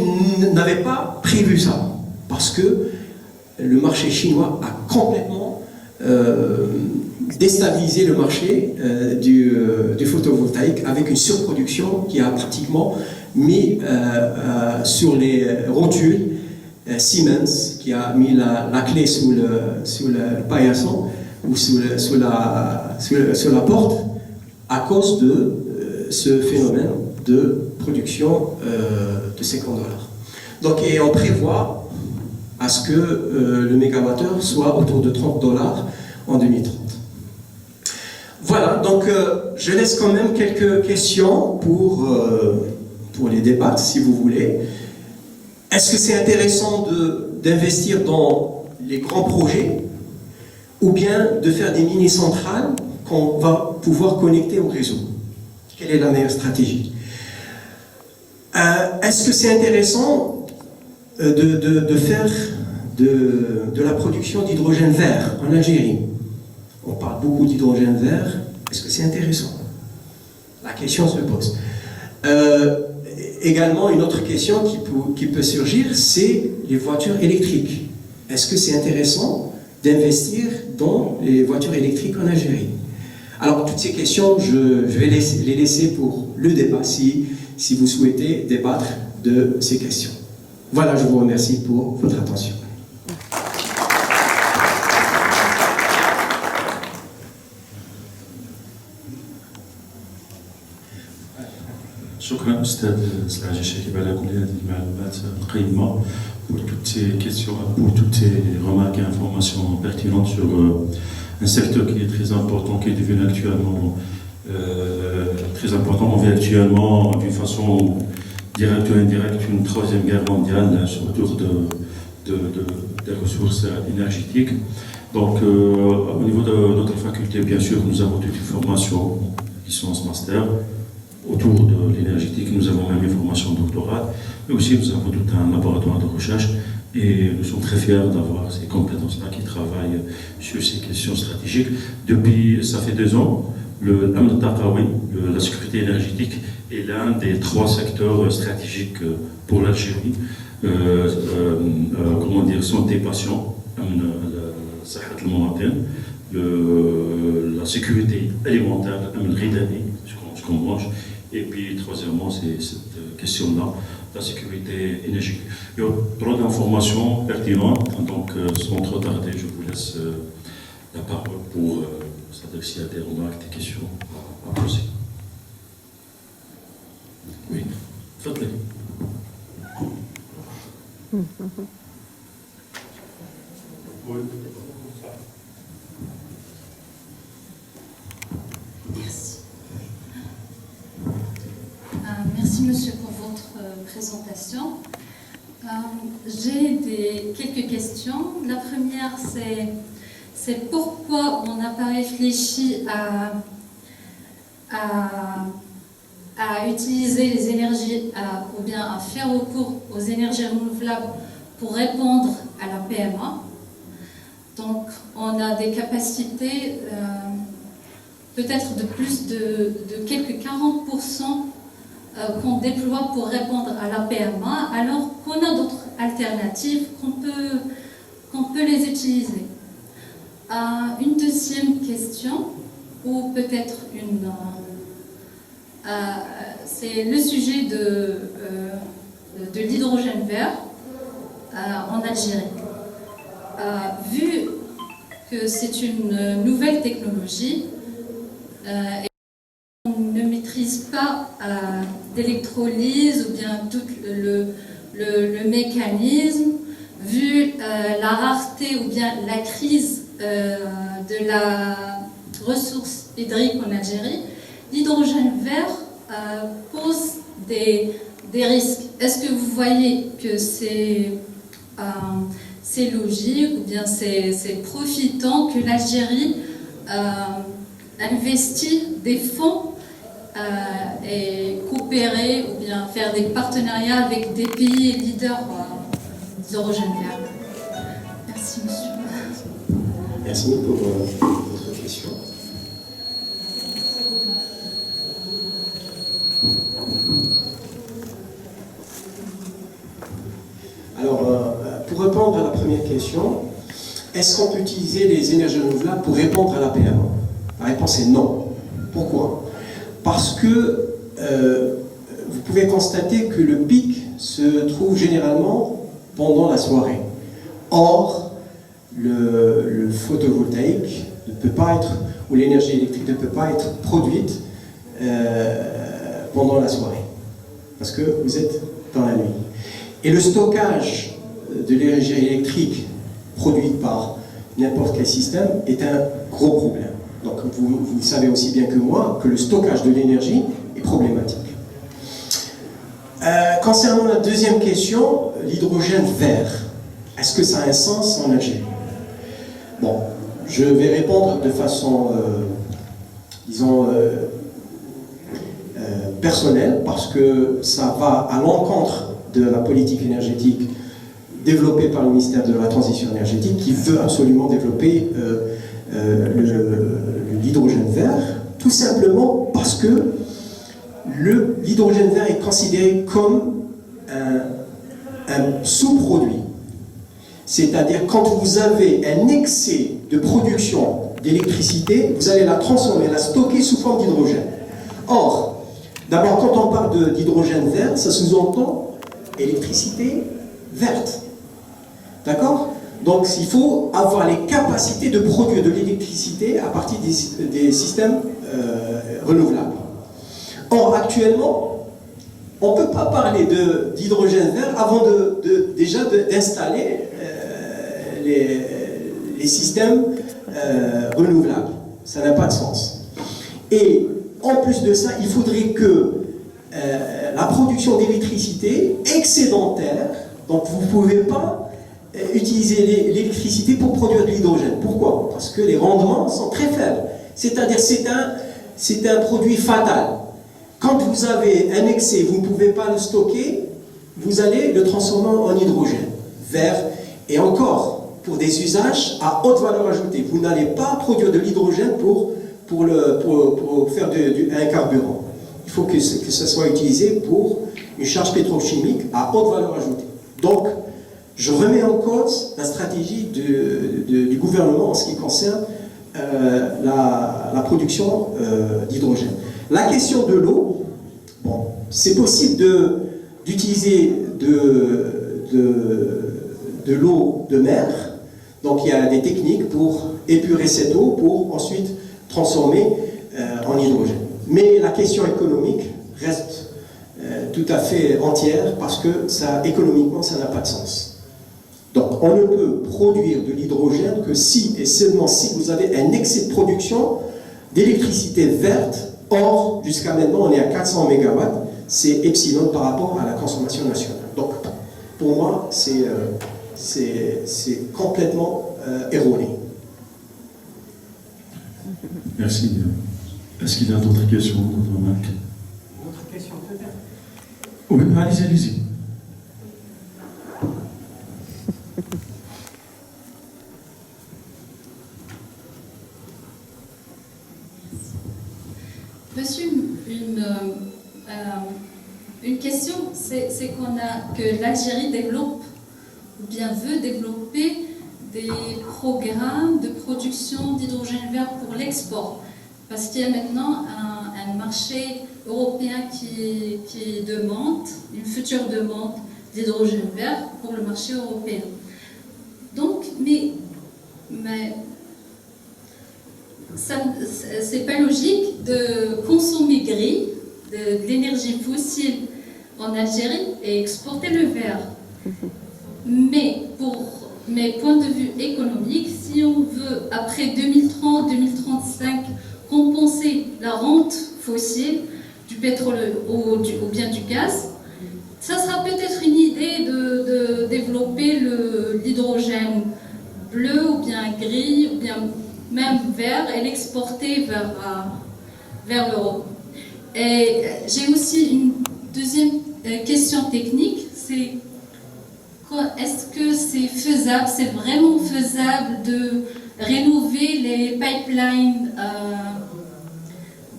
S1: n'avait pas prévu ça, parce que le marché chinois a complètement déstabilisé le marché du photovoltaïque avec une surproduction qui a pratiquement mis sur les rotules Siemens, qui a mis la clé sous le paillasson ou sous la porte à cause de ce phénomène de production de 50 $. Donc, et on prévoit à ce que le mégawattheure soit autour de 30 $ en 2030. Voilà, donc je laisse quand même quelques questions pour les débattre, si vous voulez. Est-ce que c'est intéressant d'investir dans les grands projets ou bien de faire des mini-centrales qu'on va pouvoir connecter au réseau? Quelle est la meilleure stratégie? Est-ce que c'est intéressant de faire de la production d'hydrogène vert en Algérie? On parle beaucoup d'hydrogène vert. Est-ce que c'est intéressant? La question se pose. Également, une autre question qui peut surgir, c'est les voitures électriques. Est-ce que c'est intéressant d'investir dans les voitures électriques en Algérie? Alors, toutes ces questions, je vais les laisser pour le débat, si vous souhaitez débattre de ces questions. Voilà, je vous remercie pour votre attention.
S4: شكرا أستاذ سراج الشاكب على كل هذه المعلومات القيمة pour toutes ces questions, pour toutes ces remarques et informations pertinentes sur un secteur qui est très important, qui est devenu actuellement très important. On vit actuellement d'une façon directe ou indirecte une troisième guerre mondiale autour des ressources énergétiques. Donc au niveau de notre faculté, bien sûr, nous avons toute une formation, licence, master, autour de l'énergétique. Nous avons même une formation doctorale, mais aussi nous avons tout un laboratoire de recherche et nous sommes très fiers d'avoir ces compétences-là qui travaillent sur ces questions stratégiques. Depuis, ça fait 2 ans, le Amn Taqawi, la sécurité énergétique, est l'un des 3 secteurs stratégiques pour l'Algérie. Comment dire, santé patient, la sécurité alimentaire, ce qu'on mange. Et puis, troisièmement, c'est cette question-là, la sécurité énergétique. Il y a trop d'informations pertinentes, donc sans trop tarder, je vous laisse la parole pour s'adresser à des remarques, des questions à poser. Oui, faites-le.
S2: Oui.
S5: Merci. Merci monsieur pour votre présentation. J'ai quelques questions. La première, c'est pourquoi on n'a pas réfléchi à utiliser les énergies, ou bien à faire recours aux énergies renouvelables pour répondre à la PMA. Donc, on a des capacités peut-être de plus de quelques 40% qu'on déploie pour répondre à la PMA, alors qu'on a d'autres alternatives qu'on peut les utiliser. Une deuxième question, ou peut-être c'est le sujet de l'hydrogène vert. en Algérie. Vu que c'est une nouvelle technologie, et on ne maîtrise pas d'électrolyse ou bien tout le mécanisme, vu la rareté ou bien la crise de la ressource hydrique en Algérie, l'hydrogène vert pose des risques. Est-ce que vous voyez que c'est logique ou bien c'est profitant que l'Algérie investit des fonds et coopérer ou bien faire des partenariats avec des pays leaders d'hydrogène vert? Merci, monsieur.
S1: Merci pour votre question. Alors, pour répondre à la première question, est-ce qu'on peut utiliser les énergies renouvelables pour répondre à la PMA? La réponse est non. Pourquoi? Parce que vous pouvez constater que le pic se trouve généralement pendant la soirée. Or, le photovoltaïque ne peut pas être, ou l'énergie électrique ne peut pas être produite pendant la soirée, parce que vous êtes dans la nuit. Et le stockage de l'énergie électrique produite par n'importe quel système est un gros problème. Donc vous savez aussi bien que moi que le stockage de l'énergie est problématique. Concernant la deuxième question, l'hydrogène vert, est-ce que ça a un sens en Algérie? Bon, je vais répondre de façon, disons, personnelle, parce que ça va à l'encontre de la politique énergétique développée par le ministère de la Transition énergétique, qui veut absolument développer l'hydrogène vert, tout simplement parce que l'hydrogène vert est considéré comme un sous-produit. C'est-à-dire, quand vous avez un excès de production d'électricité, vous allez la transformer, la stocker sous forme d'hydrogène. Or, d'abord, quand on parle d'hydrogène vert, ça sous-entend électricité verte. D'accord? Donc, il faut avoir les capacités de produire de l'électricité à partir des systèmes renouvelables. Or, actuellement, on ne peut pas parler d'hydrogène vert avant déjà d'installer les systèmes renouvelables. Ça n'a pas de sens. Et en plus de ça, il faudrait que la production d'électricité excédentaire, donc vous ne pouvez pas utiliser l'électricité pour produire de l'hydrogène. Pourquoi? Parce que les rendements sont très faibles. C'est-à-dire c'est un produit fatal. Quand vous avez un excès, vous ne pouvez pas le stocker, vous allez le transformer en hydrogène vert. Et encore, pour des usages à haute valeur ajoutée. Vous n'allez pas produire de l'hydrogène pour faire un carburant. Il faut que ça soit utilisé pour une charge pétrochimique à haute valeur ajoutée. Donc, je remets en cause la stratégie du gouvernement en ce qui concerne la production d'hydrogène. La question de l'eau, bon, c'est possible d'utiliser de l'eau de mer. Donc il y a des techniques pour épurer cette eau pour ensuite transformer en hydrogène. Mais la question économique reste tout à fait entière parce que économiquement ça n'a pas de sens. Donc on ne peut produire de l'hydrogène que si et seulement si vous avez un excès de production d'électricité verte. Or, jusqu'à maintenant on est à 400 MW, c'est epsilon par rapport à la consommation nationale. Donc pour moi c'est complètement erroné.
S4: Merci. Est-ce qu'il y a d'autres questions, d'autres remarques?
S1: Autre question peut-être?
S4: Oui, allez-y.
S5: Monsieur, une question, c'est que l'Algérie développe ou bien veut développer des programmes de production d'hydrogène vert pour l'export. Parce qu'il y a maintenant un marché européen qui demande, une future demande d'hydrogène vert pour le marché européen. Donc, mais c'est pas logique de consommer gris, de l'énergie fossile en Algérie et exporter le vert. Mais point de vue économique, si on veut, après 2030-2035, compenser la rente fossile du pétrole ou bien du gaz, ça sera peut-être une idée de développer l'hydrogène bleu ou bien gris ou bien même vert et l'exporter vers l'Europe. Et j'ai aussi une deuxième question technique, c'est est-ce que c'est faisable, c'est vraiment faisable de rénover les pipelines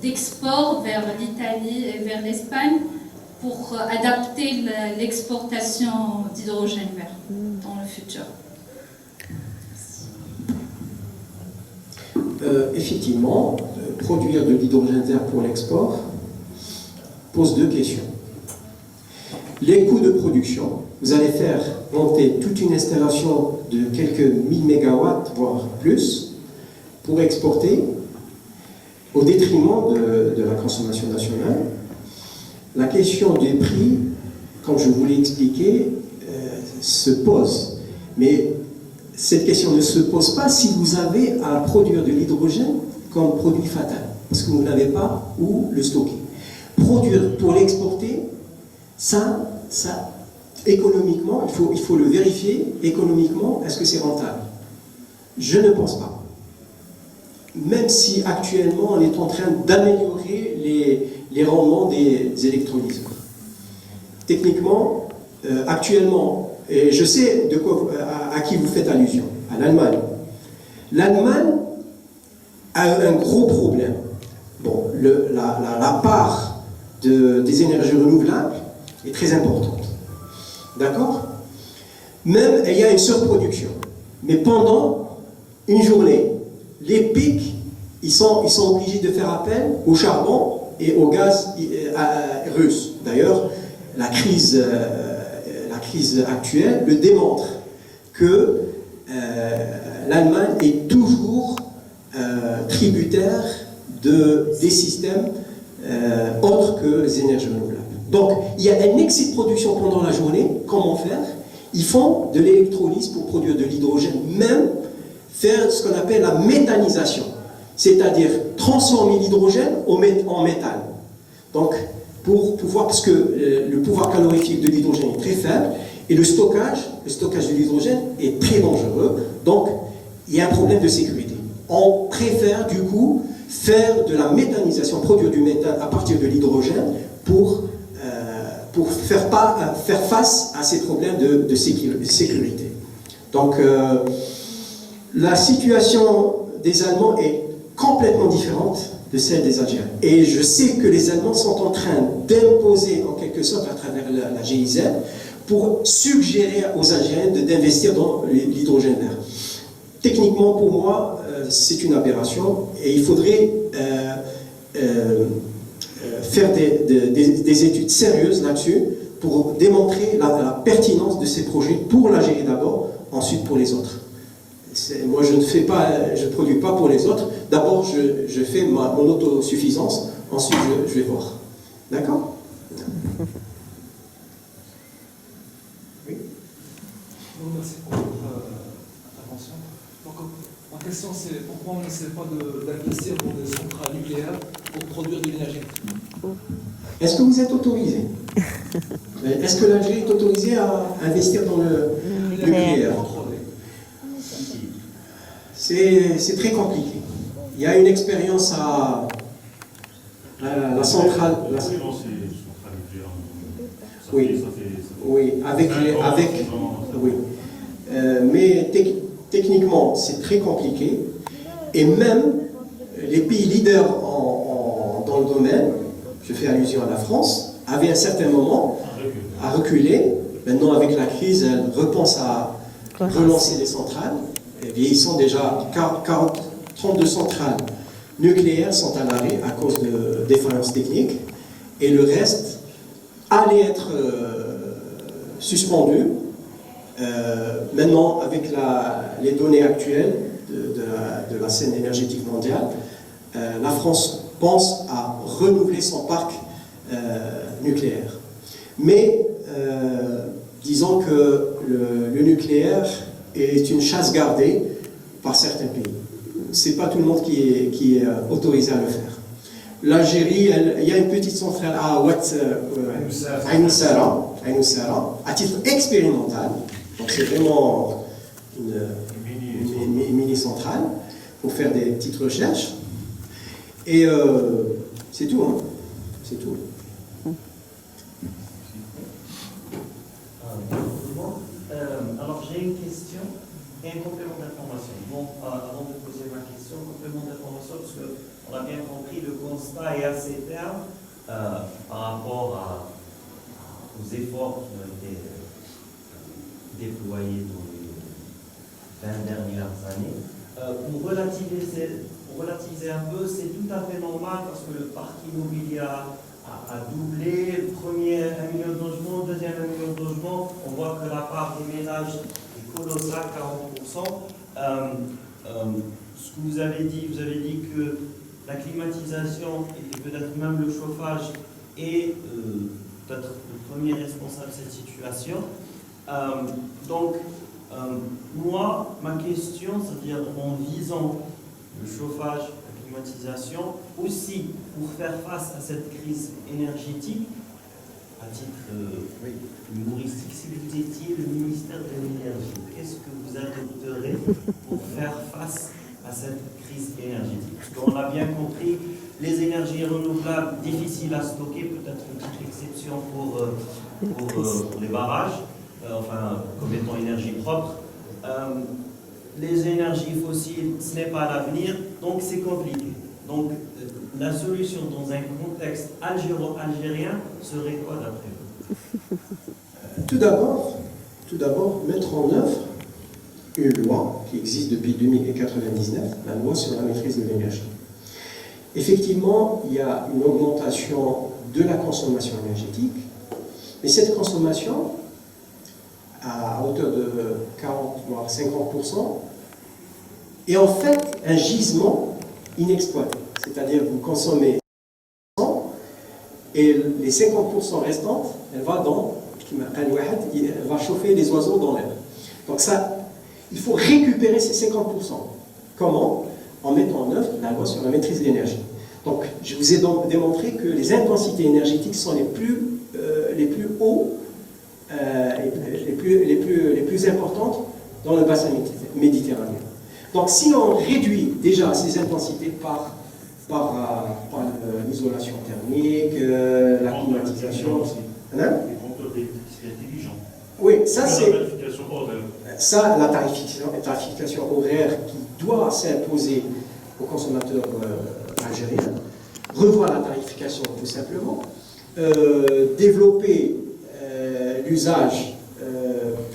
S5: d'export vers l'Italie et vers l'Espagne pour adapter l'exportation d'hydrogène vert dans le futur?
S1: Effectivement, produire de l'hydrogène vert pour l'export pose deux questions. Les coûts de production, vous allez faire monter toute une installation de quelques 1000 MW, voire plus, pour exporter, au détriment de la consommation nationale. La question du prix, comme je vous l'ai expliqué, se pose. Mais cette question ne se pose pas si vous avez à produire de l'hydrogène comme produit fatal, parce que vous n'avez pas où le stocker. Produire pour l'exporter, ça, économiquement, il faut le vérifier, économiquement, est-ce que c'est rentable? Je ne pense pas. Même si actuellement on est en train d'améliorer les rendements des électrolyseurs. Techniquement, actuellement, et je sais à qui vous faites allusion, à l'Allemagne. L'Allemagne a un gros problème. Bon, la part des énergies renouvelables est très importante. D'accord? Même, il y a une surproduction. Mais pendant une journée, les pics, ils sont obligés de faire appel au charbon et au gaz russe. D'ailleurs, la crise actuelle le démontre que l'Allemagne est toujours tributaire des systèmes autres que les énergies renouvelables. Donc, il y a un excès de production pendant la journée. Comment faire? Ils font de l'électrolyse pour produire de l'hydrogène, même faire ce qu'on appelle la méthanisation, c'est-à-dire transformer l'hydrogène en méthane. Donc, pour pouvoir, parce que le pouvoir calorifique de l'hydrogène est très faible, et le stockage de l'hydrogène est très dangereux, donc il y a un problème de sécurité. On préfère du coup faire de la méthanisation, produire du méthane à partir de l'hydrogène pour faire face à ces problèmes de sécurité. Donc la situation des Allemands est complètement différente de celle des Algériens. Et je sais que les Allemands sont en train d'imposer, en quelque sorte, à travers la GIZ, pour suggérer aux Algériens d'investir dans l'hydrogène vert. Techniquement, pour moi, c'est une aberration et il faudrait faire des études sérieuses là-dessus pour démontrer la pertinence de ces projets pour l'Algérie d'abord, ensuite pour les autres. Moi, je ne produis pas pour les autres. D'abord, je fais mon autosuffisance, ensuite je vais voir. D'accord? Oui.
S6: Merci pour votre intervention. Donc, ma question, c'est pourquoi on n'essaie pas d'investir dans des centrales nucléaires pour produire de l'énergie?
S1: Est-ce que vous êtes autorisé? Est-ce que l'Algérie est autorisée à investir dans le nucléaire? C'est très compliqué. Il y a une expérience à la centrale. Oui, oui, oui. Mais techniquement, c'est très compliqué. Et même les pays leaders dans le domaine, je fais allusion à la France, avaient à un certain moment à reculer. Maintenant, avec la crise, elles repensent à relancer les centrales. Et ils sont déjà 32 centrales nucléaires sont à l'arrêt à cause de défaillances techniques. Et le reste allait être suspendu. Maintenant, avec les données actuelles de la scène énergétique mondiale, la France pense à renouveler son parc nucléaire. Mais disons que le nucléaire est une chasse gardée par certains pays. C'est pas tout le monde qui est autorisé à le faire. L'Algérie, il y a une petite centrale à Ain Oussara, à titre expérimental. Donc c'est vraiment une mini-centrale pour faire des petites recherches. Et c'est tout, hein. C'est tout.
S7: Alors j'ai une question et un complément d'information. Bon, avant de poser ma question, complément d'information, parce qu'on a bien compris, le constat est assez ferme par rapport aux efforts qui ont été déployés dans les 20 dernières années. Pour relativiser un peu, c'est tout à fait normal parce que le parc immobilier a doublé, le premier 1 million de logements, le deuxième 1 million de logements, on voit que la part des ménages est colossale, 40%. Ce que vous avez dit que la climatisation et peut-être même le chauffage est peut-être le premier responsable de cette situation. Moi, ma question, c'est-à-dire en visant le chauffage, la climatisation, aussi pour faire face à cette crise énergétique, à titre humoristique, si vous étiez le ministère de l'énergie, qu'est-ce que vous adopterez pour faire face à cette crise énergétique? Parce qu'on a bien compris, les énergies renouvelables, difficiles à stocker, peut-être une petite exception pour les barrages, comme étant énergie propre. Les énergies fossiles, ce n'est pas l'avenir, donc c'est compliqué. Donc la solution dans un contexte algérien serait quoi d'après vous?
S1: Tout d'abord, mettre en œuvre une loi qui existe depuis 1999, la loi sur la maîtrise de l'énergie. Effectivement, il y a une augmentation de la consommation énergétique, mais cette consommation, à hauteur de 40 voire 50%, est en fait un gisement inexploité. C'est-à-dire que vous consommez 100% et les 50% restantes, elle va chauffer les oiseaux dans l'air. Donc ça, il faut récupérer ces 50%. Comment? En mettant en œuvre la loi sur la maîtrise de l'énergie. Donc je vous ai donc démontré que les intensités énergétiques sont les plus hauts, les plus importantes dans le bassin méditerranéen. Donc si on réduit déjà ces intensités par l'isolation thermique, la climatisation,
S2: les compteurs d'électricité intelligents.
S1: oui, ça c'est
S2: la tarification horaire.
S1: Ça, la tarification horaire qui doit s'imposer aux consommateurs algériens, revoir la tarification tout simplement, développer l'usage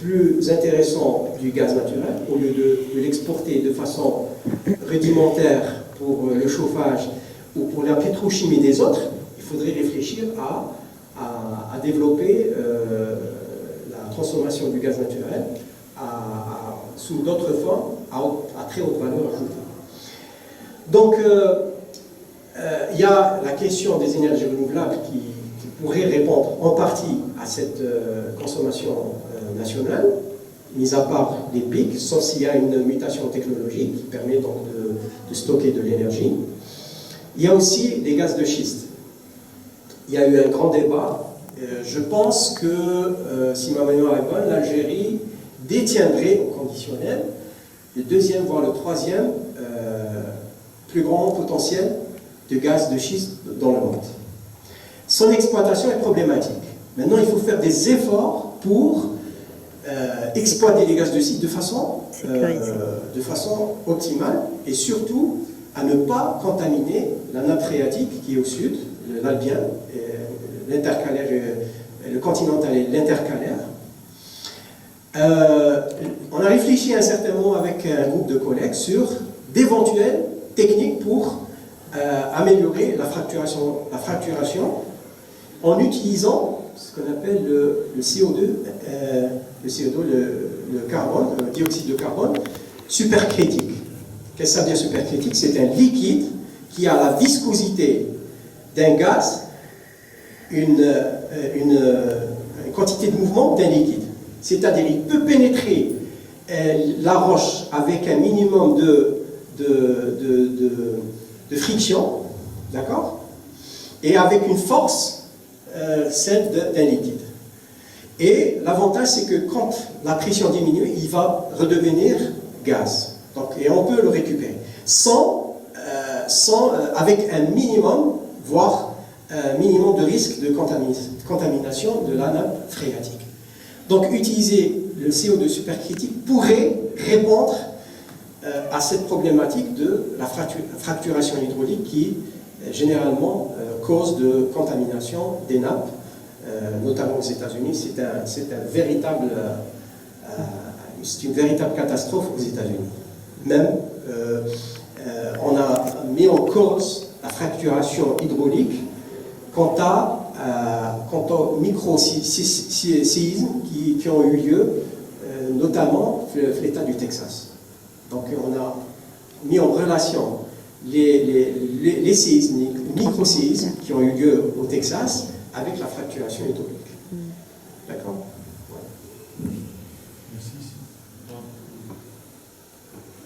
S1: plus intéressant du gaz naturel au lieu de l'exporter de façon rudimentaire pour le chauffage ou pour la pétrochimie des autres. Il faudrait réfléchir à développer la transformation du gaz naturel sous d'autres formes à très haute valeur ajoutée. Donc, il y a la question des énergies renouvelables qui pourrait répondre en partie à cette consommation nationale, mis à part les pics, sauf s'il y a une mutation technologique qui permet donc de stocker de l'énergie. Il y a aussi les gaz de schiste. Il y a eu un grand débat. Je pense que, si ma mémoire est bonne, l'Algérie détiendrait au conditionnel le deuxième, voire le troisième plus grand potentiel de gaz de schiste dans le monde. Son exploitation est problématique. Maintenant, il faut faire des efforts pour exploiter les gaz de schiste de façon optimale et surtout à ne pas contaminer la nappe phréatique qui est au sud, l'Albien, l'intercalaire, le continental et l'intercalaire. On a réfléchi à un certain moment avec un groupe de collègues sur d'éventuelles techniques pour améliorer la fracturation en utilisant ce qu'on appelle le CO2, le carbone, le dioxyde de carbone, supercritique. Qu'est-ce que ça veut dire supercritique? C'est un liquide qui a la viscosité d'un gaz, une quantité de mouvement d'un liquide. C'est-à-dire qu'il peut pénétrer la roche avec un minimum de friction, d'accord? Et avec une force, celle d'un liquide. Et l'avantage, c'est que quand la pression diminue, il va redevenir gaz. Donc, et on peut le récupérer. Avec un minimum, voire un minimum de risque de contamination de la nappe phréatique. Donc, utiliser le CO2 supercritique pourrait répondre à cette problématique de la fracturation hydraulique qui, généralement, cause de contamination des nappes, notamment aux États-Unis. C'est une véritable catastrophe aux États-Unis. Même, on a mis en cause la fracturation hydraulique quant aux micro-séismes qui ont eu lieu, notamment dans l'État du Texas. Donc on a mis en relation les séismes, les micro-séismes qui ont eu lieu au Texas avec la fracturation hydraulique. D'accord?
S2: Merci.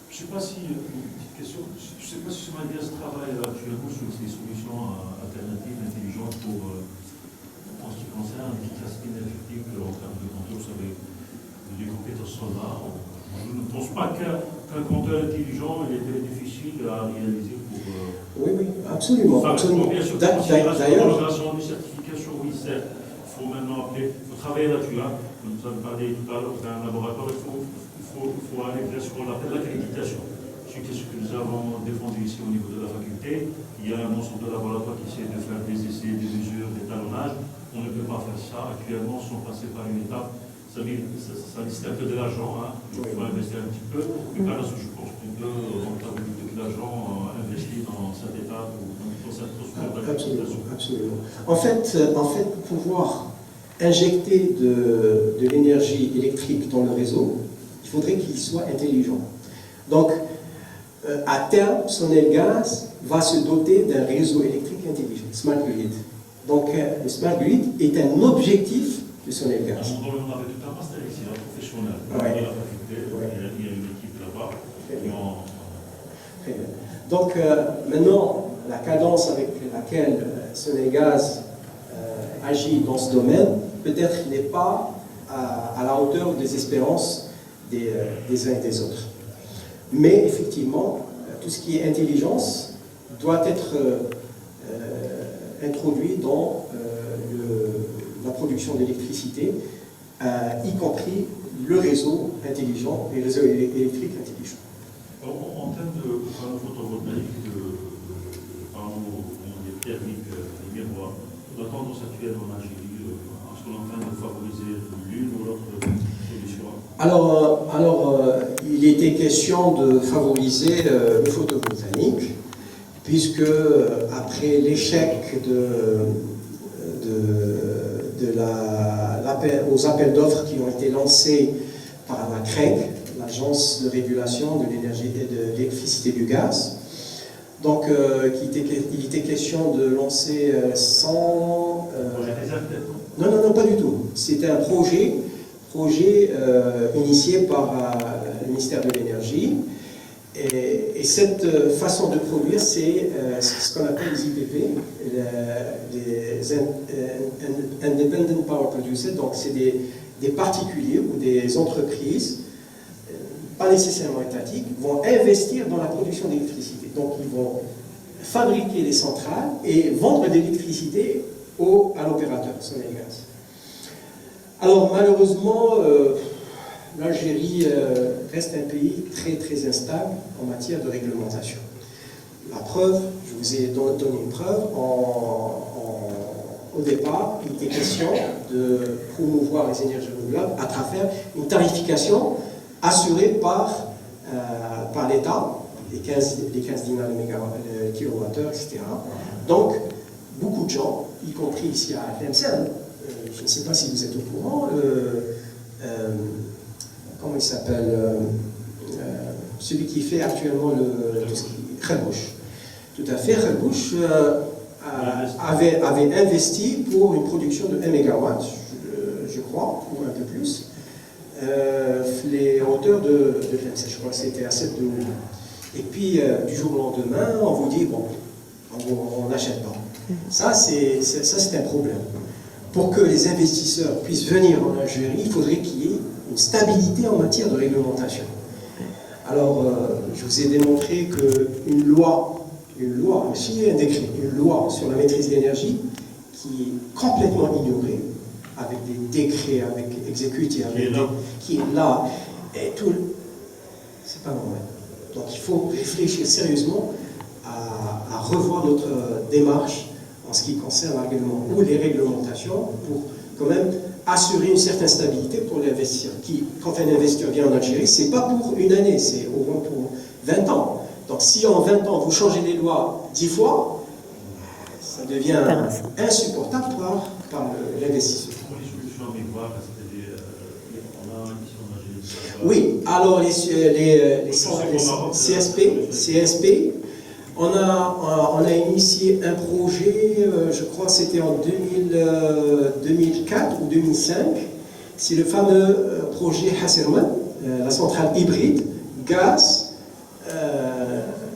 S2: Je ne sais pas si, une petite question, je ne sais pas si ce magazine travaille actuellement sur des solutions alternatives, intelligentes en ce qui concerne l'efficacité énergétique en termes de compteur. Vous savez, des compétences solaires. Je ne pense pas qu'un compteur intelligent il est très difficile à réaliser pour.
S1: Oui, absolument.
S2: Bien sûr, d'ailleurs, du certification, oui, certes. Il faut maintenant appeler, il faut travailler là-dessus. Hein. Comme vous avez parlé tout à l'heure, c'est un laboratoire, il faut aller vers ce qu'on appelle l'accréditation. C'est ce que nous avons défendu ici au niveau de la faculté. Il y a un ensemble de laboratoires qui essaient de faire des essais, des mesures, des talonnages. On ne peut pas faire ça actuellement sans passer par une étape. Ça nécessite un peu de l'argent, hein. Il faut investir un petit peu. Mais par là, je pense qu'on peut rentabiliser de l'argent investi dans cette étape ou dans cette procédure d'accréditation.
S1: Absolument. En fait, pour pouvoir injecter de l'énergie électrique dans le réseau, il faudrait qu'il soit intelligent. Donc, à terme, Sonelgaz va se doter d'un réseau électrique intelligent, Smart Grid. Donc, le Smart Grid est un objectif de Sonelgaz.
S2: On avait tout un master ici, un professionnel.
S1: Ouais.
S2: De la faculté, il y a une équipe là-bas.
S1: Très bien. Donc, maintenant, la cadence avec laquelle Sonelgaz agit dans ce domaine, peut-être n'est pas à la hauteur des espérances des uns et des autres. Mais effectivement, tout ce qui est intelligence doit être introduit dans la production d'électricité, y compris le réseau intelligent, les réseaux électriques intelligents.
S2: En termes de panneaux photovoltaïques, de panneaux thermiques, des miroirs, la tendance actuelle en Algérie, est-ce qu'on est en train de favoriser l'une ou l'autre solution?
S1: Alors, il était question de favoriser le photovoltaïque, puisque après l'échec aux appels d'offres qui ont été lancés par la CREG, l'Agence de régulation de l'énergie et de l'électricité du gaz, donc il était question de lancer 100... Non, pas du tout. C'était un projet initié par le ministère de l'Énergie. Et cette façon de produire, c'est ce qu'on appelle les IPP, les Independent Power Producers. Donc, c'est des particuliers ou des entreprises, pas nécessairement étatiques, vont investir dans la production d'électricité. Donc, ils vont fabriquer des centrales et vendre de l'électricité à l'opérateur Sonelgaz. Alors, malheureusement, l'Algérie reste un pays très très instable en matière de réglementation. La preuve, je vous ai donné une preuve, au départ, il était question de promouvoir les énergies renouvelables à travers une tarification assurée par l'État, les 15 dinars le kilowattheure, etc. Donc, beaucoup de gens, y compris ici à Tlemcen, je ne sais pas si vous êtes au courant, comment il s'appelle, celui qui fait actuellement Khalbouch. Tout à fait, Khalbouch avait investi pour une production de 1 MW, je crois, ou un peu plus, les hauteurs de je crois que c'était à 7 de haut. Et puis, du jour au lendemain, on vous dit, bon, on n'achète pas. Ça, c'est un problème. Pour que les investisseurs puissent venir en Algérie, il faudrait qu'il y ait une stabilité en matière de réglementation. Alors, je vous ai démontré qu'une loi, aussi un décret, une loi sur la maîtrise de l'énergie qui est complètement ignorée, avec des décrets, avec exécutifs, qui est là, et tout, c'est pas normal. Donc il faut réfléchir sérieusement à revoir notre démarche en ce qui concerne le règlement ou les réglementations pour quand même assurer une certaine stabilité pour l'investisseur. Quand un investisseur vient en Algérie, c'est pas pour une année, c'est au moins pour 20 ans. Donc si en 20 ans vous changez les lois 10 fois, ça devient insupportable par l'investisseur. Oui, alors les CSP, on a initié un projet, je crois que c'était en 2004 ou 2005, c'est le fameux projet Hasserman, la centrale hybride, gaz,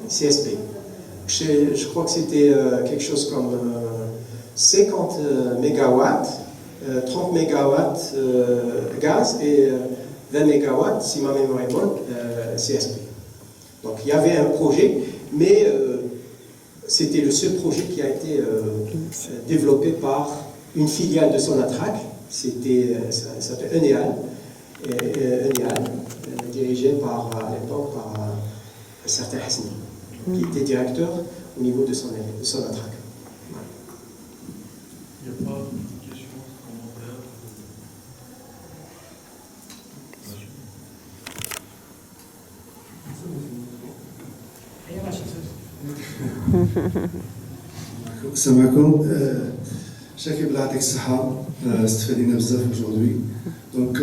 S1: CSP. Je crois que c'était quelque chose comme 50 mégawatts, 30 mégawatts gaz et 20 mégawatts, si ma mémoire est bonne, CSP. Donc il y avait un projet, mais c'était le seul projet qui a été développé par une filiale de Sonatrach, ça s'appelait Eneal, dirigé à l'époque par un certain Hasni, qui était directeur au niveau de Sonatrach.
S2: Il n'y a pas de questions, commentaires?
S8: السلام عليكم شاكر بالله يعطيك الصحة استفدنا بزاف aujourd'hui. Donc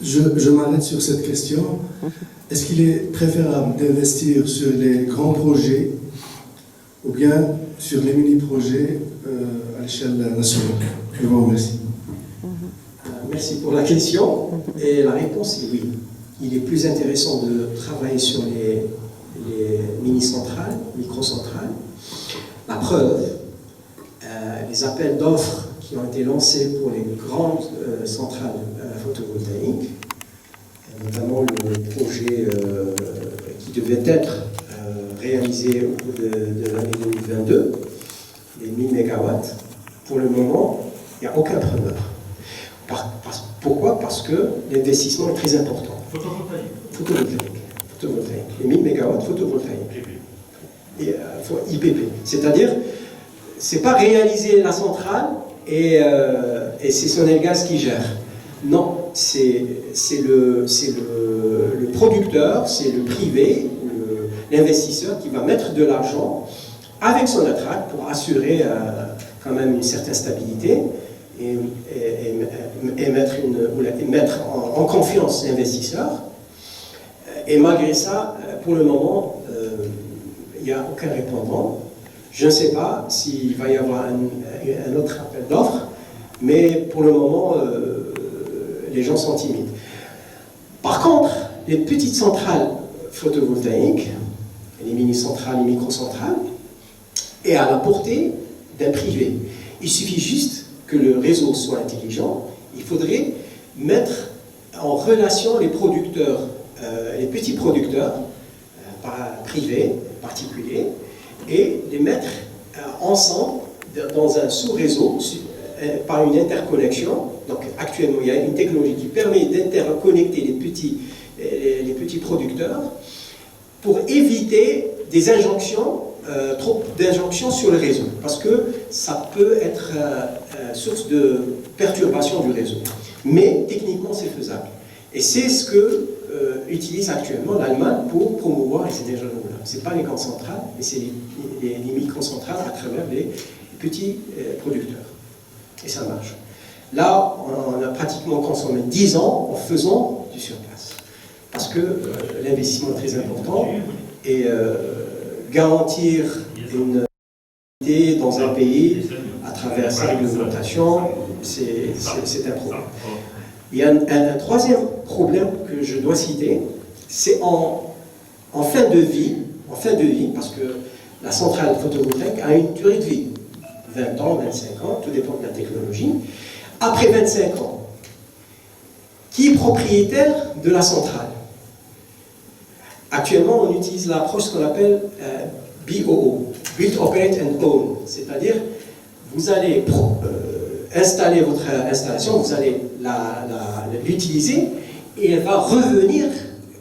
S8: je m'arrête sur cette question. Est-ce qu'il est préférable d'investir sur les grands projets ou bien sur les mini-projets à l'échelle nationale? Je vous remercie.
S1: Merci pour la question. Et la réponse est oui. Il est plus intéressant de travailler sur les mini-centrales, micro-centrales. La preuve, les appels d'offres qui ont été lancés pour les grandes centrales photovoltaïques, notamment le projet qui devait être réalisé au cours de l'année 2022, les 1000 MW, pour le moment, il n'y a aucun preneur. Pourquoi? Parce que l'investissement est très important. Photovoltaïque. Les 1000 MW photovoltaïques. Et, IPP. C'est-à-dire, c'est pas réaliser la centrale et c'est Sonelgaz qui gère. Non, c'est le producteur, c'est le privé, l'investisseur qui va mettre de l'argent avec Sonatrach pour assurer quand même une certaine stabilité et mettre en confiance l'investisseur. Et malgré ça, pour le moment, il n'y a aucun répondant. Je ne sais pas s'il va y avoir un autre appel d'offres, mais pour le moment, les gens sont timides. Par contre, les petites centrales photovoltaïques, les mini-centrales, les micro-centrales, est à la portée d'un privé. Il suffit juste que le réseau soit intelligent. Il faudrait mettre en relation les producteurs, les petits producteurs, privés, particuliers, et les mettre ensemble dans un sous-réseau par une interconnexion. Donc actuellement, il y a une technologie qui permet d'interconnecter les petits producteurs pour éviter des injonctions, trop d'injonctions sur le réseau, parce que ça peut être source de perturbation du réseau. Mais techniquement, c'est faisable. Et c'est ce que utilise actuellement l'Allemagne pour promouvoir les énergies renouvelables. Ce n'est pas les grandes centrales, mais c'est les micro-centrales à travers les petits producteurs. Et ça marche. Là, on a pratiquement consommé 10 ans en faisant du surplace. Parce que l'investissement est très important et garantir une qualité dans un pays à travers sa réglementation, c'est un problème. Il y a un troisième problème que je dois citer, c'est en fin de vie, parce que la centrale photovoltaïque a une durée de vie, 20 ans, 25 ans, tout dépend de la technologie. Après 25 ans, qui est propriétaire de la centrale? Actuellement, on utilise l'approche qu'on appelle BOO, Build, Operate and Own, c'est-à-dire vous allez installer votre installation, vous allez l'utiliser et elle va revenir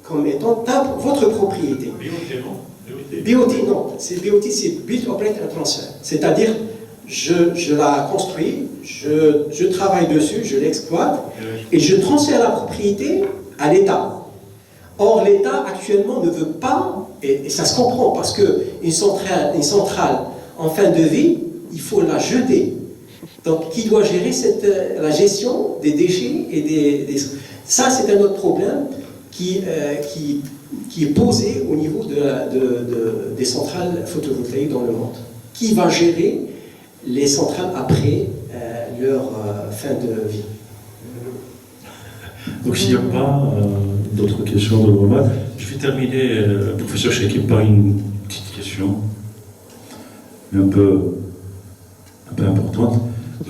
S1: comme étant votre propriété. BOT, non. BOT, c'est Build, Operate and Transfer. C'est-à-dire, je la construis, je travaille dessus, je l'exploite et je transfère la propriété à l'État. Or, l'État actuellement ne veut pas, et ça se comprend, parce qu'une centrale en fin de vie, il faut la jeter. Donc, qui doit gérer la gestion des déchets et Ça, c'est un autre problème qui est posé au niveau des centrales photovoltaïques dans le monde. Qui va gérer les centrales après leur fin de vie?
S4: Donc s'il n'y a pas d'autres questions de Romain, je vais terminer, professeur Chekib, par une petite question, un peu importante.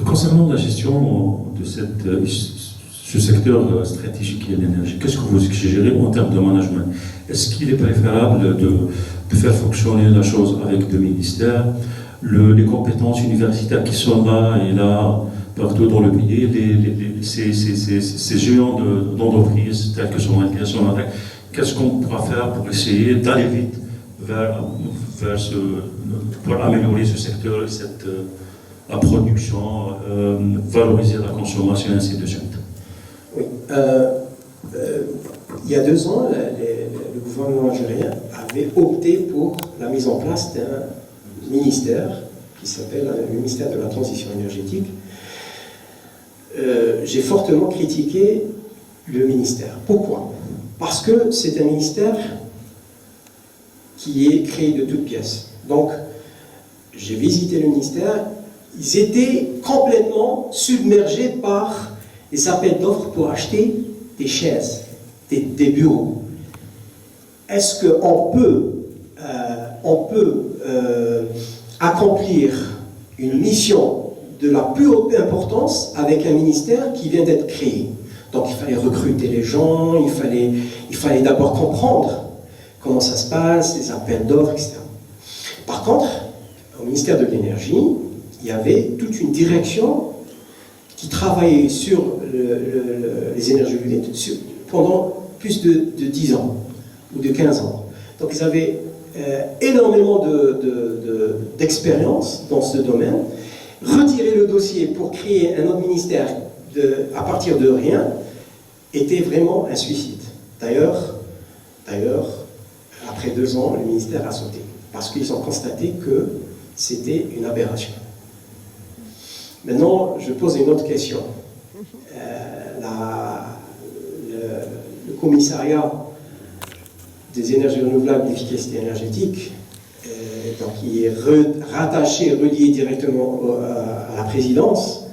S4: Concernant la gestion de ce secteur stratégique et l'énergie, qu'est-ce que vous suggérez en termes de management? Est-ce qu'il est préférable de faire fonctionner la chose avec deux ministères, les compétences universitaires qui sont là et là, partout dans le pays, ces géants d'entreprises tels que Sonatrach, qu'est-ce qu'on pourra faire pour essayer d'aller vite pour améliorer ce secteur, la production, valoriser la consommation et ainsi de suite?
S1: Oui. Il y a 2 ans, le gouvernement algérien avait opté pour la mise en place d'un ministère qui s'appelle le ministère de la Transition énergétique. J'ai fortement critiqué le ministère. Pourquoi? Parce que c'est un ministère qui est créé de toutes pièces. Donc, j'ai visité le ministère, ils étaient complètement submergés par les appels d'offres pour acheter des chaises, des bureaux. Est-ce qu'on peut accomplir une mission de la plus haute importance avec un ministère qui vient d'être créé? Donc il fallait recruter les gens, il fallait d'abord comprendre comment ça se passe, les appels d'offres, etc. Par contre, au ministère de l'énergie, il y avait toute une direction qui travaillait sur les énergies renouvelables pendant plus de 10 ans ou de 15 ans. Donc ils avaient énormément d'expérience dans ce domaine. Retirer le dossier pour créer un autre ministère à partir de rien était vraiment un suicide. D'ailleurs, après 2 ans, le ministère a sauté parce qu'ils ont constaté que c'était une aberration. Maintenant, je pose une autre question. Le commissariat des énergies renouvelables et d'efficacité énergétique, donc il est rattaché, relié directement à la présidence.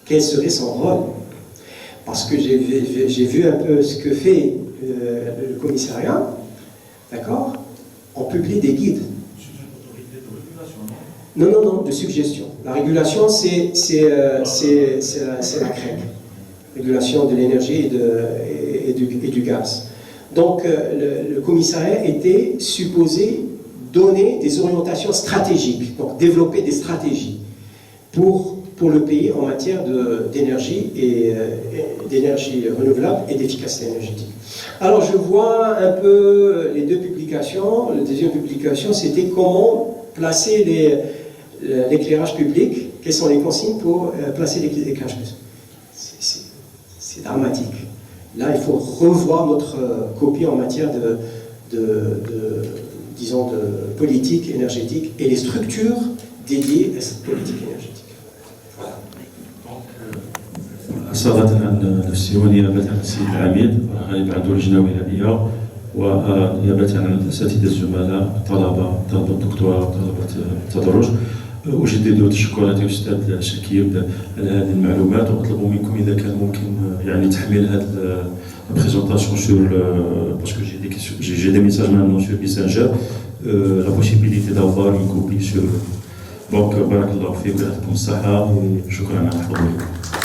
S1: Quel serait son rôle? Parce que j'ai vu un peu ce que fait le commissariat, d'accord? On publie des guides. Non, de suggestion. La régulation, c'est la CREG, régulation de l'énergie et du gaz. Donc, le commissariat était supposé donner des orientations stratégiques, donc développer des stratégies pour le pays en matière d'énergie et d'énergie renouvelable et d'efficacité énergétique. Alors, je vois un peu les 2 publications. La deuxième publication, c'était comment placer l'éclairage public, quelles sont les consignes pour placer l'éclairage public. C'est dramatique. Là, il faut revoir notre copie en matière disons, de politique énergétique et les structures dédiées à cette politique énergétique. Voilà.
S2: Donc,
S4: اتصالات عن نفسي ونيابة عن السيد العميد غالب عنده لجنة ولائية ونيابة عن الأساتذة الزملاء طلبة الدكتوراه طلبة التدرج أجدد تشكراتي أستاذ شكيب على هذه المعلومات وأطلب منكم إذا كان ممكن يعني تحميل هذه la présentation sur parce que j'ai des messages maintenant sur Messenger, la possibilité d'avoir une copie sur donc بارك الله فيك ويعطيكم الصحة وشكرا على حضوركم.